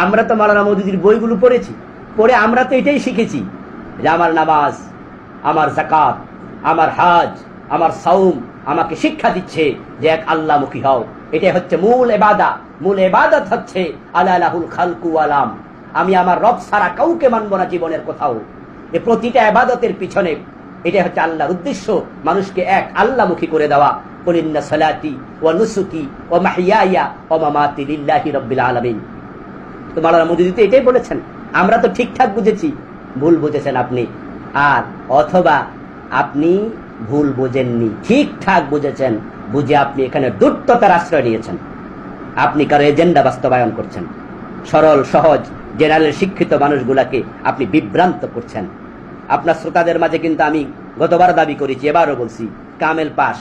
আমরা তো মাওলানা মওদুদির বইগুলো পড়েছি, পড়ে আমরা তো এটাই শিখেছি যে আমার নামাজ, আমার যাকাত, আমার হাজ, আমার সাওম আমাকে শিক্ষা দিচ্ছে যে এক আল্লাহমুখী হও। এটাই হচ্ছে মূল ইবাদত। মূল ইবাদত হচ্ছে আলা লাহুল খালকু ওয়াল আম, আমি আমার রব ছাড়া কাউকে মানব না জীবনের কোথাও। এই প্রতিটা ইবাদতের পিছনে এটাই হচ্ছে আল্লাহর উদ্দেশ্য, মানুষকে এক আল্লাহমুখী করে দেওয়া। কুল ইন্না সালাতি ওয়া নুসুকি ওয়া মাহইয়ায়া ওয়া মামাতি লিল্লাহি রাব্বিল আলামিন। তো মাওলানা মওদুদী তো এটাই বলেছেন। আমরা তো ঠিকঠাক বুঝেছি, ভুল বুঝেছেন আপনি। আর অথবা আপনি ভুল বোঝেননি, ঠিকঠাক বুঝেছেন, বুঝে আপনি এখানে দুর্ততার আশ্রয় নিয়েছেন। আপনি কারো এজেন্ডা বাস্তবায়ন করছেন। সরল সহজ জেনারেল শিক্ষিত মানুষগুলাকে আপনি বিভ্রান্ত করছেন। আপনার শ্রোতাদের মাঝে কিন্তু আমি গতবার দাবি করেছি, এবারও বলছি, কামেল পাস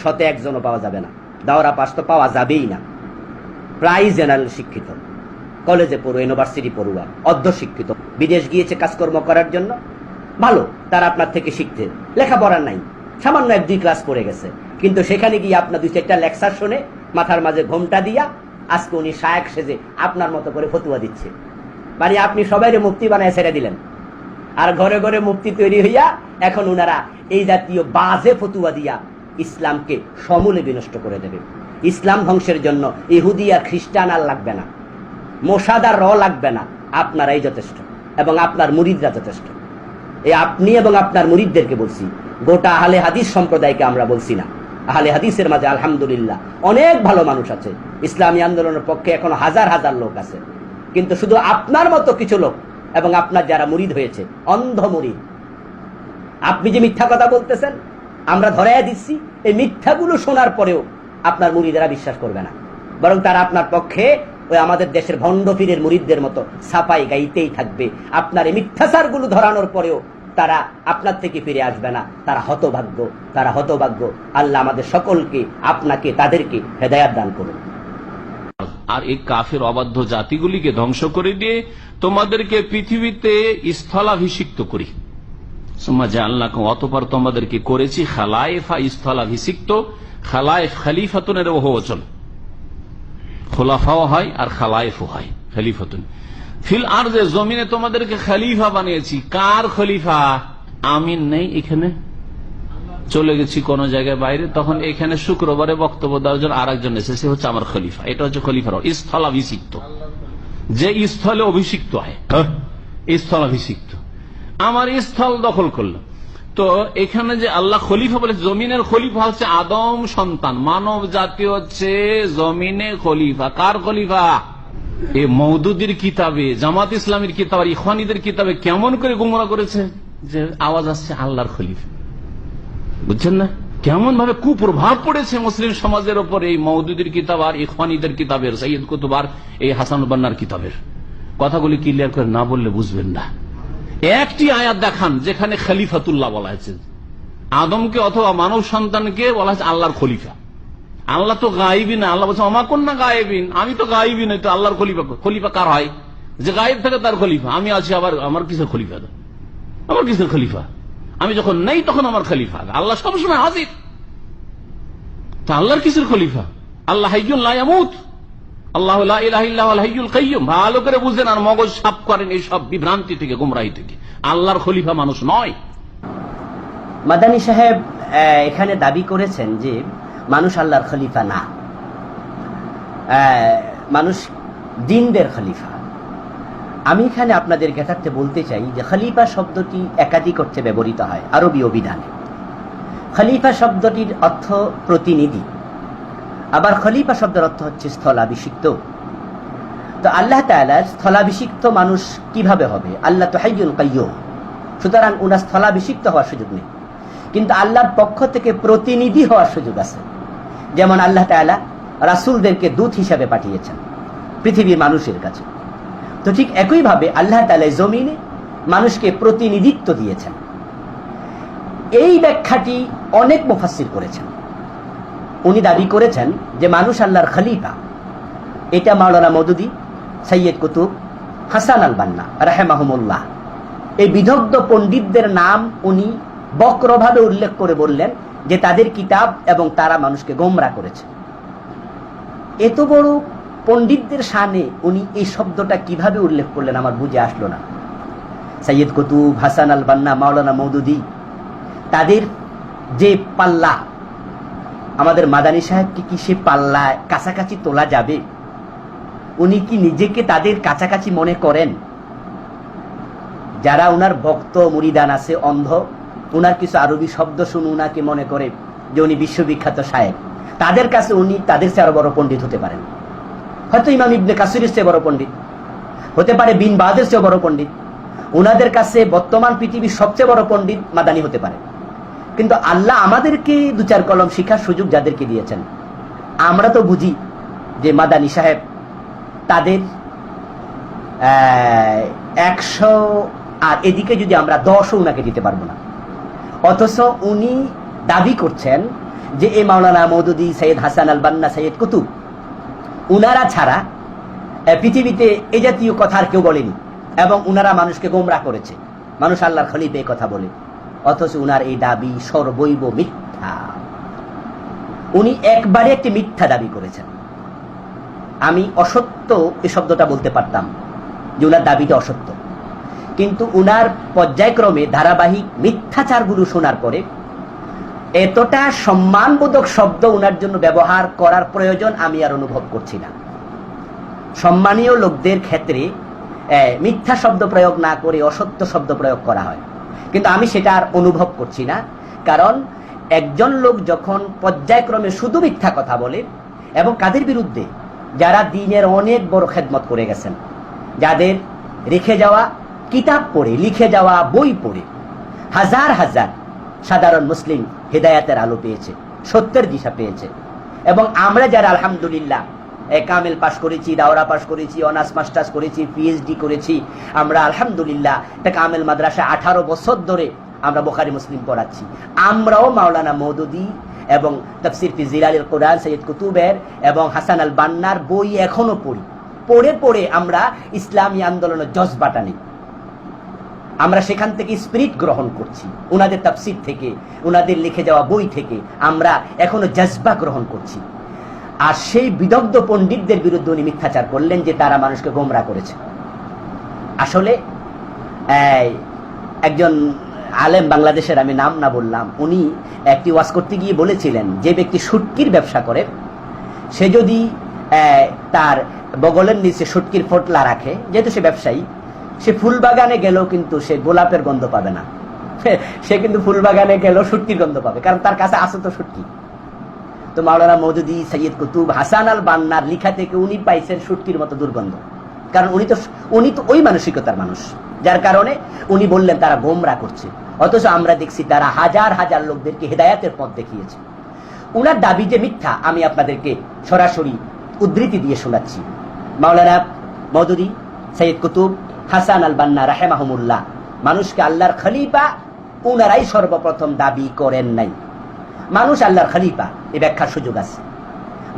101 জনও পাওয়া যাবে না, দাওরা পাস তো পাওয়া যাবেই না। প্রায় জেনারেল শিক্ষিত, কলেজে পড়ুয়া, ইউনিভার্সিটি পড়ুয়া, অর্ধশিক্ষিত, বিদেশ গিয়েছে কাজকর্ম করার জন্য, ভালো, তারা আপনার থেকে শিখতে, লেখাপড়ার নাই, সামান্য 1-2 ক্লাস পড়ে গেছে, কিন্তু সেখানে গিয়ে আপনার 2-4টা লেকচার শুনে মাথার মাঝে ঘোমটা দিয়া আজকে উনি শায়েখ সেজে আপনার মতো করে ফতুয়া দিচ্ছে। মানে আপনি সবাইরে মুফতি বানায় ছেড়ে দিলেন, আর ঘরে ঘরে মুফতি তৈরি হইয়া এখন উনারা এই জাতীয় বাজে ফতুয়া দিয়া ইসলামকে সমূলে বিনষ্ট করে দেবে। ইসলাম ধ্বংসের জন্য ইহুদি আর খ্রিস্টান আর লাগবে না, মোসাদ আর লাগবে না, আপনারাই যথেষ্ট এবং আপনার মুরিদরা যথেষ্ট। এই আপনি এবং আপনার মুরিদদেরকে বলছি, গোটা আহলে হাদিস সম্প্রদায়কে আমরা বলছি না। আহলে হাদিসের মাঝে আলহামদুলিল্লাহ অনেক ভালো মানুষ আছে, ইসলামী আন্দোলনের পক্ষে এখন হাজার হাজার লোক আছে, কিন্তু শুধু আপনার মতো কিছু লোক এবং আপনার যারা মুরিদ হয়েছে, অন্ধ মুরিদ। আপনি যে মিথ্যা কথা বলতেছেন আমরা ধরাইয়া দিচ্ছি, এই মিথ্যাগুলো শোনার পরেও আপনার মুরিদেরা বিশ্বাস করবে না, বরং তারা আপনার পক্ষে ওই আমাদের দেশের ভণ্ড পীরের মুরিদদের মতো সাফাই গাইতেই থাকবে। আপনার এই মিথ্যাচারগুলো ধরানোর পরেও তারা আপনার থেকে ফিরে আসবে না। তারা হতভাগ্য, তারা হতভাগ্য। আল্লাহ আমাদের সকলকে, আপনাকে, তাদেরকে হেদায়াত দান করুন। আর এই কাফের অবাধ্য জাতিগুলিকে ধ্বংস করে দিয়ে তোমাদেরকে পৃথিবীতে স্থলাভিষিক্ত করি। অতঃপর তোমাদেরকে করেছি খালায়েফা, স্থলাভিষিক্ত। খালায়েফ খলিফাতুনের বহুবচন, খোলাফাও হয় আর খালায়েফও হয়, খলিফাতুন। ফিল আরদে, জমিনে তোমাদেরকে খলিফা বানিয়েছি। কার খলিফা? আমিন নেই এখানে, চলে গেছি কোন জায়গায় বাইরে, তখন এখানে শুক্রবারে বক্তব্য দেওয়ার জন্য আর একজন এসেছে, হচ্ছে আমার খলিফা। এটা হচ্ছে খলিফার স্থলাভিষিক্ত, যে স্থলে অভিষিক্ত হয়, স্থলাভিষিক্ত। আমার স্থল দখল করলো। তো এখানে যে আল্লাহ খলিফা বলে, জমিনের খলিফা হচ্ছে আদম সন্তান, মানব জাতি হচ্ছে জমিনে খলিফা। কার খলিফা? এই মওদুদীর কিতাবে, জামাত ইসলামের কিতাব আর ইখওয়ানীদের কিতাবে কেমন করে গুমরা করেছে যে আওয়াজ আসছে আল্লাহর খলিফা। বুঝছেন না কেমন ভাবে কুপ্রভাব পড়েছে মুসলিম সমাজের উপর এই মওদুদীর কিতাব আর ইখওয়ানীদের কিতাবের, সৈয়দ কুতুব আর এই হাসান বান্নার কিতাবের। কথাগুলি ক্লিয়ার করে না বললে বুঝবেন না। একটি আয়াত দেখান যেখানে খলিফাতুল্লাহ বলা হয়েছে, আদমকে অথবা মানব সন্তানকে বলা হয়েছে আল্লাহর খলিফা। আল্লাহ তো গায়েবী না, আল্লাহ বলছে অমাকুন না গায়েবিন, আমি তো গায়েবী নই, তো আল্লাহর খলিফা। খলিফা কার হয়? যে গায়েব থাকে তার খলিফা। আমি আছি, আবার আমার কিসের খলিফা? আমার কিসের খলিফা? আমি যখন নেই তখন আমার খলিফা। আল্লাহ সবসময় হাজির, তা আল্লাহর কিসের খলিফা? আল্লাহ হাইয়ুন লা ইয়ামুত, আল্লাহু লা ইলাহা ইল্লা হুয়াল হাইয়ুল কাইয়্যুম। ভালো করে বুঝেন আর মগজ সাফ করেন এই সব বিভ্রান্তি থেকে, গুমরাহি থেকে। আল্লাহর খলিফা মানুষ নয়। মাদানী সাহেব এখানে দাবি করেছেন যে মানুষ আল্লাহর খলিফা না, মানুষ জিনদের খলিফা। আমি এখানে আপনাদের জ্ঞাতার্থে বলতে চাই যে খলিফা শব্দটি একাধিক অর্থে ব্যবহৃত হয় আরবি অভিধানে। খলিফা শব্দটির অর্থ প্রতিনিধি, আবার খলিফা শব্দের অর্থ হচ্ছে স্থলাভিষিক্ত। তো আল্লাহ তাআলা স্থলাভিষিক্ত মানুষ কিভাবে হবে? আল্লাহ তো হাইয়ুল কাইয়্যুম, সুতরাং উনার স্থলাভিষিক্ত হওয়ার সুযোগ নেই, কিন্তু আল্লাহর পক্ষ থেকে প্রতিনিধি হওয়ার সুযোগ আছে। যেমন আল্লাহ তাআলা রাসূলদেরকে দূত হিসাবে পাঠিয়েছেন পৃথিবীর মানুষের কাছে, তো ঠিক একইভাবে আল্লাহ তাআলা জমিনে মানুষকে প্রতিনিধিত্ব দিয়েছেন। এই ব্যাখ্যাটি অনেক মুফাসসির করেছেন। উনি দাবি করেছেন যে মানুষ আল্লাহর খলিফা। এটা মাওলানা মওদুদী, সৈয়দ কুতুব, হাসান আল বান্না রাহিমাহুমুল্লাহ, এই বিদগ্ধ পণ্ডিতদের নাম উনি বক্রভাবে উল্লেখ করে বললেন যে তাদের কিতাব এবং তারা মানুষকে গোমরা করেছে। এত বড় পণ্ডিতদের শানে উনি এই শব্দটা কিভাবে উল্লেখ করলেন আমার বুঝে আসলো না। সৈয়দ কুতুব, হাসান আল বান্না, মাওলানা মওদুদী, তাদের যে পাল্লা, আমাদের মাদানী সাহেবকে কি সে পাল্লায় কাছাকাছি তোলা যাবে? উনি কি নিজেকে তাদের কাছাকাছি মনে করেন? যারা উনার ভক্ত মুরিদান আছে, অন্ধ, উনার কিছু আরবি শব্দ শুনে উনাকে মনে করে যে উনি বিশ্ববিখ্যাত শায়েখ। তাদের কাছে উনি তাদের চেয়ে আরো বড় পণ্ডিত হতে পারেন। হয়তো ইমাম ইবনে কাসিরের চেয়ে বড় পণ্ডিত হতে পারে, বিন বাদের চেয়ে বড় পণ্ডিত। উনাদের কাছে বর্তমান পৃথিবীর সবচেয়ে বড় পণ্ডিত মাদানী হতে পারে। কিন্তু আল্লাহ আমাদেরকে দু চার কলম শিখার সুযোগ যাদেরকে দিয়েছেন, আমরা তো বুঝি যে মাদানী সাহেব তাদের 100 আর এদিকে যদি আমরা 10ও উনাকে দিতে পারবো না। অথচ উনি দাবি করছেন যে এই মাওলানা মওদুদী, সৈয়দ হাসান আল বান্না, সৈয়দ কুতুব, উনারা ছাড়া পৃথিবীতে এ জাতীয় কথা আর কেউ বলেনি, এবং উনারা মানুষকে গোমরাহ করেছে। মানুষ আল্লাহর খলিফা এই কথা বলে, অথচ উনার এই দাবি সর্বৈব মিথ্যা। উনি একবারে একটি মিথ্যা দাবি করেছেন। আমি অসত্য এই শব্দটা বলতে পারতাম যে উনার দাবিটা অসত্য, কিন্তু উনার পর্যায়ক্রমে ধারাবাহিক মিথ্যাচারগুলো শোনার পরে এতটা সম্মানবোধক শব্দ উনার জন্য ব্যবহার করার প্রয়োজন আমি আর অনুভব করছি না। সম্মানীয় লোকদের ক্ষেত্রে মিথ্যা শব্দ প্রয়োগ না করে অসত্য শব্দ প্রয়োগ করা হয়, কিন্তু আমি সেটা আর অনুভব করছি না। কারণ একজন লোক যখন পর্যায়ক্রমে শুধু মিথ্যা কথা বলে, এবং কাদের বিরুদ্ধে? যারা দ্বীনের অনেক বড় খেদমত করে গেছেন, যাদের রেখে যাওয়া কিতাব পড়ে, লিখে যাওয়া বই পড়ে হাজার হাজার সাধারণ মুসলিম হেদায়াতের আলো পেয়েছে, সত্যের দিশা পেয়েছে। এবং আমরা যারা আলহামদুলিল্লাহ কামেল পাশ করেছি, দাওরা পাশ করেছি, অনার্স মাস্টার্স করেছি, পিএইচডি করেছি, আমরা আলহামদুলিল্লাহ একটা কামেল মাদ্রাসা 18 বছর ধরে আমরা বুখারী মুসলিম পড়াচ্ছি। আমরাও মাওলানা মওদুদী এবং তাফসীর ফি জিলালিল কুরআন, সৈয়দ কুতুবের এবং হাসান আল বান্নার বই এখনো পড়ি। পড়ে পড়ে আমরা ইসলামী আন্দোলনের জজবাটা নেই, আমরা সেখান থেকে স্পিরিট গ্রহণ করছি। উনাদের তাফসীর থেকে, উনাদের লিখে যাওয়া বই থেকে আমরা এখনো জজবা গ্রহণ করছি। আর সেই বিদগ্ধ পণ্ডিতদের বিরুদ্ধে উনি মিথ্যাচার করলেন যে তারা মানুষকে গোমরাহ করেছে। আসলে একজন আলেম বাংলাদেশের, আমি নাম না বললাম, উনি একটি ওয়াজ করতে গিয়ে বলেছিলেন যে ব্যক্তি শুটকির ব্যবসা করে, সে যদি তার বগলের নিচে শুটকির ফোটলা রাখে, যেহেতু সে ব্যবসায়ী, সে ফুল বাগানে গেলেও কিন্তু সে গোলাপের গন্ধ পাবে না, সে কিন্তু ফুল বাগানে গেলেও শুটকির গন্ধ পাবে, কারণ তার কাছে আছে তো শুটকি। তো মাওলানা মওদুদী, সৈয়দ কুতুব, হাসান আল বান্নার লিখা থেকে উনি পাইছেন শুটকির মতো দুর্গন্ধ, কারণ উনি তো ওই মানসিকতার মানুষ, যার কারণে উনি বললেন তারা গোমরাহ করছে। অথচ আমরা দেখছি তারা হাজার হাজার লোকদেরকে হেদায়াতের পথ দেখিয়েছে। উনার দাবি যে মিথ্যা, আমি আপনাদেরকে সরাসরি উদ্ধৃতি দিয়ে শোনাচ্ছি। মাওলানা মওদুদী, সৈয়দ কুতুব, হাসান আল বান্না রাহেমাহুমুল্লাহ মানুষকে আল্লাহর খলিফা উনারাই সর্বপ্রথম দাবি করেন নাই। মানুষ আল্লাহর খলিফা, এই ব্যাখ্যার সুযোগ আছে।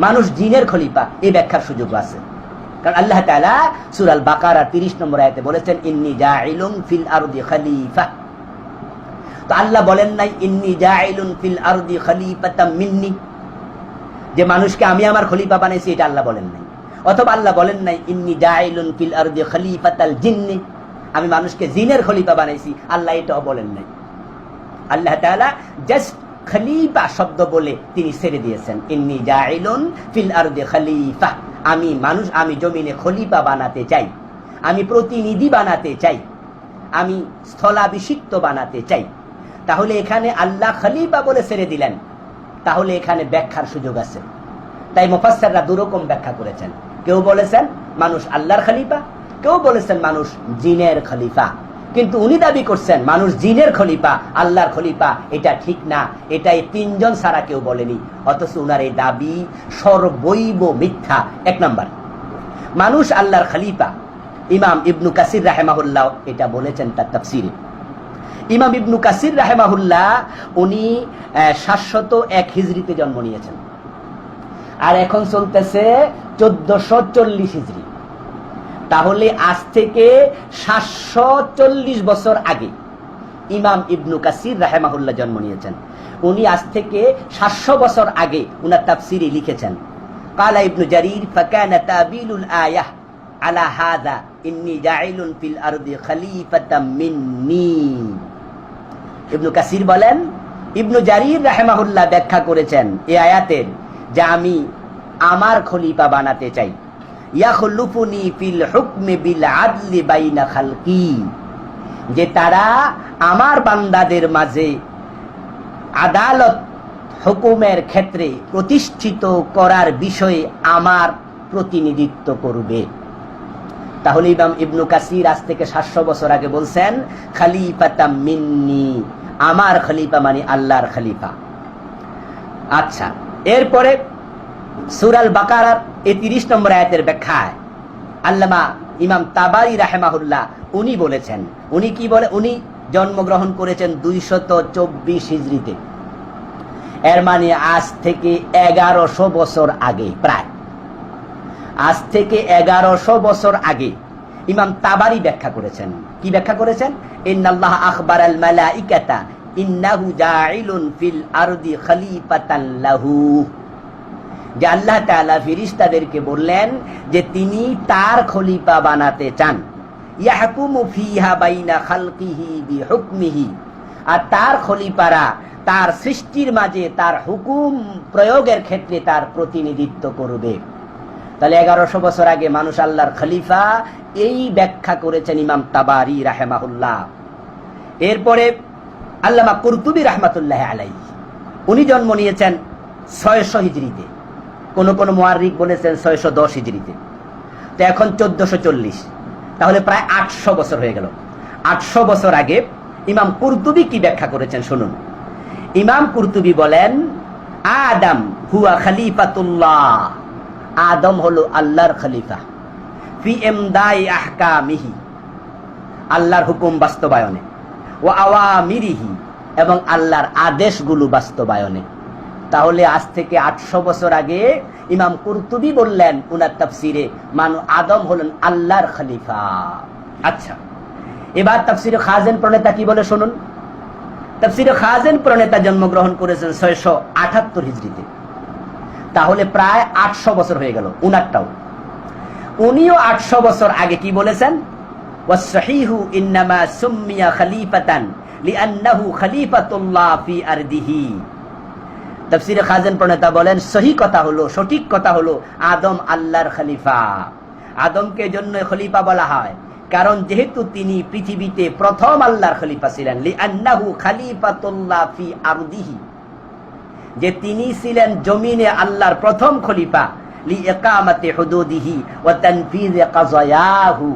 মানুষ জিনের খলিফা, এই ব্যাখ্যার সুযোগ আছে। কারণ আল্লাহ তাআলা সূরা আল বাকারা 30 নম্বর আয়াতে বলেছেন, ইন্নী জাইলুন ফিল আরদি খলিফা। তো আল্লাহ বলেন নাই ইন্নী জাইলুন ফিল আরদি খলিফাতাম মিন্নি, যে মানুষকে আমি আমার খলিফা বানাইছি, এটা আল্লাহ বলেন নাই। অথবা আল্লাহ বলেন নাই ইন্নী জাইলুন ফিল আরদি খলিফাতাল জিন্নি, আমি মানুষকে জিনের খলিফা বানাইছি, আল্লাহ এটাও বলেন নাই। আল্লাহ তাআলা জাস্ট খলিফা শব্দ বলে তিনি ছেড়ে দিয়েছেন, ইন্নী জাইলুন ফিল আরদি খলিফা, আমি জমিনে খলিফা বানাতে চাই, আমি প্রতিনিধি বানাতে চাই, আমি স্থলাভিষিক্ত বানাতে চাই। তাহলে এখানে আল্লাহ খলিফা বলে ছেড়ে দিলেন, তাহলে এখানে ব্যাখ্যার সুযোগ আছে। তাই মুফাসসিররা দুরকম ব্যাখ্যা করেছেন। কেউ বলেছেন মানুষ আল্লাহর খলিফা, কেউ বলেছেন মানুষ জিনের খলিফা। কিন্তু উনি দাবি করছেন মানুষ জিনের খলিফা, আল্লাহর খলিফা। এটা ঠিক না, এটাই 3 জন ছাড়া কেউ বলেনি। অথচ উনার এই দাবি সর্বৈব মিথ্যা। 1 নাম্বার, মানুষ আল্লাহর খলিফা। ইমাম ইবনু কাসির রাহেমাহুল্লাহ এটা বলেছেন তার তাফসীরে। ইমাম ইবনু কাসির রাহেমাহুল্লাহ উনি 701 হিজরিতে জন্ম নিয়েছেন, আর এখন চলতেছে 1440 হিজরি। তাহলে আজ থেকে 740 বছর আগে ইমাম ইবনু কাসির রাহেমাহুল্লাহ জন্ম নিয়েছেন। উনি আজ থেকে 700 বছর আগে উনার তাফসীরে লিখেছেন, কালা ইবনু জারির ফাকানা তাবিলুল আয়াহ আলা হাযা ইন্নী জাইলুন ফিল আরদি খলিফাতাম মিন্নী। ইবনু কাসির বলেন, ইবনু জারির রাহিমাহুল্লাহ ব্যাখ্যা করেছেন এই আয়াতের যে আমি আমার খলিফা বানাতে চাই। ইয়াখলুফুনি ফিল হুকমি বিল আদলি বাইনা খালকি, যে তারা আমার বান্দাদের মাঝে আদালত হুকুমের ক্ষেত্রে প্রতিষ্ঠিত করার বিষয়ে আমার প্রতিনিধিত্ব করবে। তাহলে ইমাম ইবনু কাসির আজ থেকে 700 বছর আগে বলছেন খলিফাতাম মিন্নি, আমার খলিফা মানে আল্লাহর খলিফা। আচ্ছা, এরপরে সূরা আল বাকারার 30 নম্বর আয়াতের ব্যাখ্যায় আল্লামা ইমাম তাবারি রাহিমাহুল্লাহ উনি বলেছেন, উনি কি বলে, উনি জন্মগ্রহণ করেছেন 224 হিজরিতে। এর মানে আজ থেকে 1100 বছর আগে, প্রায় আজ থেকে 1100 বছর আগে ইমাম তাবারি ব্যাখ্যা করেছেন। কি ব্যাখ্যা করেছেন? ইন্নাল্লাহ আখবারাল মালাইকাতা ইন্নাহু জাইলুন ফিল আরদি খলিফাতান লাহু, যে আল্লাহ তাআলা ফেরেশতাদেরকে বললেন যে তিনি তার খলিফা বানাতে চান। ইয়াহকুমু ফিহা বাইনা খালকিহি বিহুকমিহি, আর তার খলিফারা তার সৃষ্টির মাঝে তার হুকুম প্রয়োগের ক্ষেত্রে তার প্রতিনিধিত্ব করবে। তাহলে 1100 বছর আগে মানুষ আল্লাহর খলিফা, এই ব্যাখ্যা করেছেন ইমাম তাবারি রাহিমাহুল্লাহ। এরপরে আল্লামা কুরতুবী রাহমাতুল্লাহি আলাইহি, উনি জন্ম নিয়েছেন 600 হিজরিতে, কোন কোন মুআররিখ বলেছেন 610 হিজরিতে। তো এখন 1440, তাহলে প্রায় 800 বছর হয়ে গেল। 800 বছর আগে ইমাম কুরতুবী কি ব্যাখ্যা করেছেন শুনুন। ইমাম কুরতুবী বলেন, আদম হুয়া খলিফাতুল্লাহ, আদম হলো আল্লাহর খলিফা, ফি ইমদাই আহকামিহি, আল্লাহর হুকুম বাস্তবায়নে, ওয়া আওয়ামিরিহি, এবং আল্লাহর আদেশগুলো বাস্তবায়নে। তাহলে আজ থেকে 800 বছর আগে ইমাম কুরতুবী বললেন উনার তাফসিরে, আদম হলেন আল্লাহর খলিফা। আচ্ছা, এবার তাফসিরে খাজেন প্রণেতা কি বলে শুনুন। তাফসিরে খাজেন প্রণেতা জন্মগ্রহণ করেছেন 678 হিজরিতে, তাহলে প্রায় 800 বছর হয়ে গেল উনারটাও। উনিও 800 বছর আগে কি বলেছেন? ওয়াসসহিহু ইন্নামা সুম্মিয়া খলিফাতান লিআন্নাহু খলিফাতুল্লাহ ফি আরদিহি। তাফসিরে খাজেন প্রণেতা বলেন, সহি কথা হলো, সঠিক কথা হলো, আদম আল্লাহর খলিফা। আদমকে জন্য খলিফা বলা হয় কারণ যেহেতু তিনি পৃথিবীতে প্রথম আল্লাহর খলিফা ছিলেন। লিআন্নাহু খলিফাতুল্লাহ ফি আরদিহি, যে তিনি ছিলেন জমিনে আল্লাহর প্রথম খলিফা। লিইকামাতি হুদুদিহি ওয়া তানফিযি কাযায়াহু,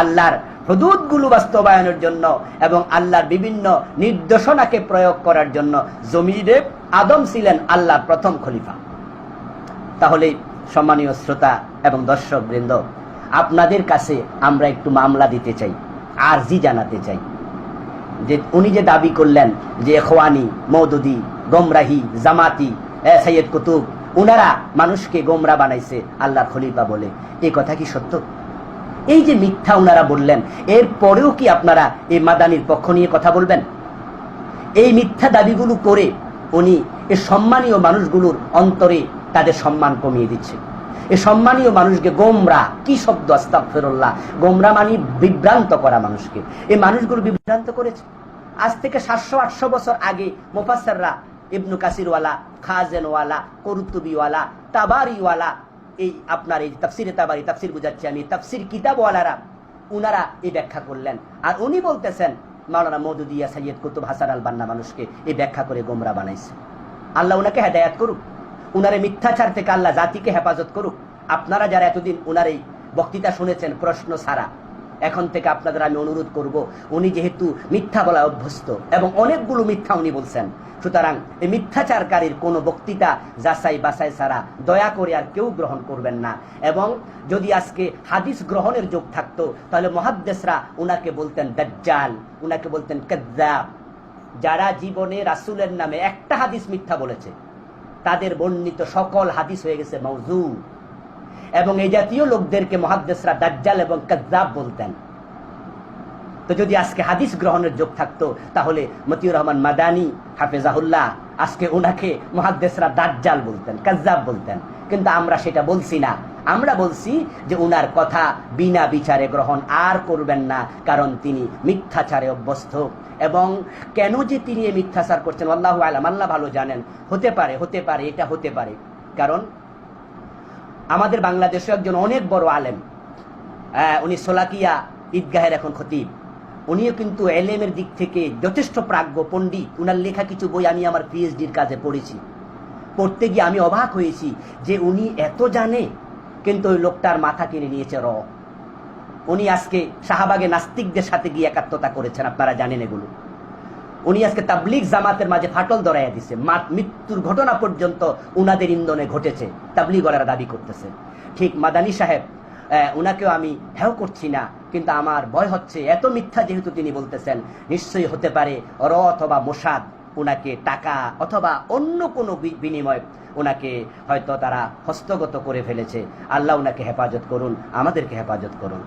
আল্লাহর হুদুদগুলো বাস্তবায়নের জন্য এবং আল্লাহর বিভিন্ন নির্দেশনাকে প্রয়োগ করার জন্য জমিনে আদম ছিলেন আল্লাহর প্রথম খলিফা। তাহলে সম্মানীয় শ্রোতা এবং দর্শক বৃন্দ, আপনাদের কাছে আমরা একটু মামলা দিতে চাই, আরজি জানাতে চাই, যে উনি যে দাবি করলেন যে ইখওয়ানি, মওদুদি, গোমরাহি, জামাতি, সৈয়দ কুতুব, উনারা মানুষকে গোমরা বানাইছে আল্লাহর খলিফা বলে, এই কথা কি সত্য? এই যে মিথ্যা উনারা বললেন, এর পরেও কি আপনারা এই মাদানির পক্ষ নিয়ে কথা বলবেন? এই মিথ্যা দাবিগুলো করে উনি এই সম্মানীয় মানুষগুলোর অন্তরে তাদের সম্মান কমিয়ে দিচ্ছে। এই সম্মানীয় মানুষকে গোমরা, কি শব্দ, আস্তাগফিরুল্লাহ, গোমরা মানে বিভ্রান্ত করা মানুষকে। এই মানুষগুলো বিভ্রান্ত করেছে। আজ থেকে 700-800 বছর আগে মুফাসসিররা ইবনু কাসিরওয়ালা, খাজেনওয়ালা, কুরতুবীওয়ালা, তাবারিওয়ালা, এই আপনার এই তাফসিরে তাবারি, তাফসির বুঝাচ্ছি আমি, তাফসির কিতাবওয়ালারা, উনারা এই ব্যাখ্যা করলেন। আর উনি বলতেছেন মাওলানা মওদুদিয়া, সৈয়দ কুতুব, হাসান আল বান্না মানুষকে এই ব্যাখ্যা করে গোমরা বানাইছে। আল্লাহ উনাকে হেদায়েত করুক, উনার এই মিথ্যাচার থেকে আল্লাহ জাতিকে হেফাজত করুক। আপনারা যারা এতদিন উনার এই বক্তৃতা শুনেছেন প্রশ্ন ছাড়া, এখন থেকে আপনাদের আমি অনুরোধ করব, উনি যেহেতু মিথ্যা বলা অভ্যস্ত এবং অনেকগুলো মিথ্যা উনি বলছেন, সুতরাং এই মিথ্যাচারকারীর কোন বক্তৃতা যাচাই বাছাই ছাড়া দয়া করে আর কেউ গ্রহণ করবেন না। এবং যদি আজকে হাদিস গ্রহণের যোগ থাকতো তাহলে মুহাদ্দিসরা উনাকে বলতেন দাজ্জাল, উনাকে বলতেন কাযযাব। যারা জীবনে রাসূলের নামে একটা হাদিস মিথ্যা বলেছে তাদের বর্ণিত সকল হাদিস হয়ে গেছে মাউযু, এবং এই জাতীয় লোকদেরকে মুহাদ্দিসরা দাজ্জাল এবং কাযযাব বলতেন। তো যদি আজকে হাদিস গ্রহণের যোগ থাকতো তাহলে মতিউর রহমান মাদানী হাফেজাহুল্লাহ আজকে ওনাকে মুহাদ্দিসরা দাজ্জাল বলতেন, কাযযাব বলতেন, কিন্তু আমরা সেটা বলছি না। আমরা বলছি যে উনার কথা বিনা বিচারে গ্রহণ আর করবেন না, কারণ তিনি মিথ্যাচারে অভ্যস্ত। এবং কেন যে তিনি এই মিথ্যাচার করছেন আল্লাহু আলাম, আল্লাহ ভালো জানেন। হতে পারে এটা হতে পারে কারণ আমাদের বাংলাদেশে একজন অনেক বড় আলেম, উনি সোলাকিয়া ঈদগাহের এখন খতিব, উনিও কিন্তু এলেমের দিক থেকে যথেষ্ট প্রাজ্ঞ পণ্ডিত। উনার লেখা কিছু বই আমি আমার পিএইচডির কাজে পড়েছি। পড়তে গিয়ে আমি অবাক হয়েছি যে উনি এত জানে, কিন্তু ওই লোকটার মাথা কিনে নিয়েছে র। উনি আজকে শাহবাগে নাস্তিকদের সাথে গিয়ে একাত্মতা করেছেন, আপনারা জানেন এগুলো। উনি আজকে তাবলিগ জামাতের মাঝে ফাটল ধরাইয়া দিছে, মৃত্যুর ঘটনা পর্যন্ত উনাদের ইন্ধনে ঘটেছে, তাবলিগরা দাবি করতেছে। ঠিক মাদানী সাহেব, উনাকেও আমি হেও করছি না, কিন্তু আমার ভয় হচ্ছে এত মিথ্যা যেহেতু তিনি বলতেছেন, নিশ্চয়ই হতে পারে র অথবা মোসাদ উনাকে টাকা অথবা অন্য কোনো বিনিময় উনাকে হয়তো তারা হস্তগত করে ফেলেছে। আল্লাহ উনাকে হেফাজত করুন, আমাদেরকে হেফাজত করুন।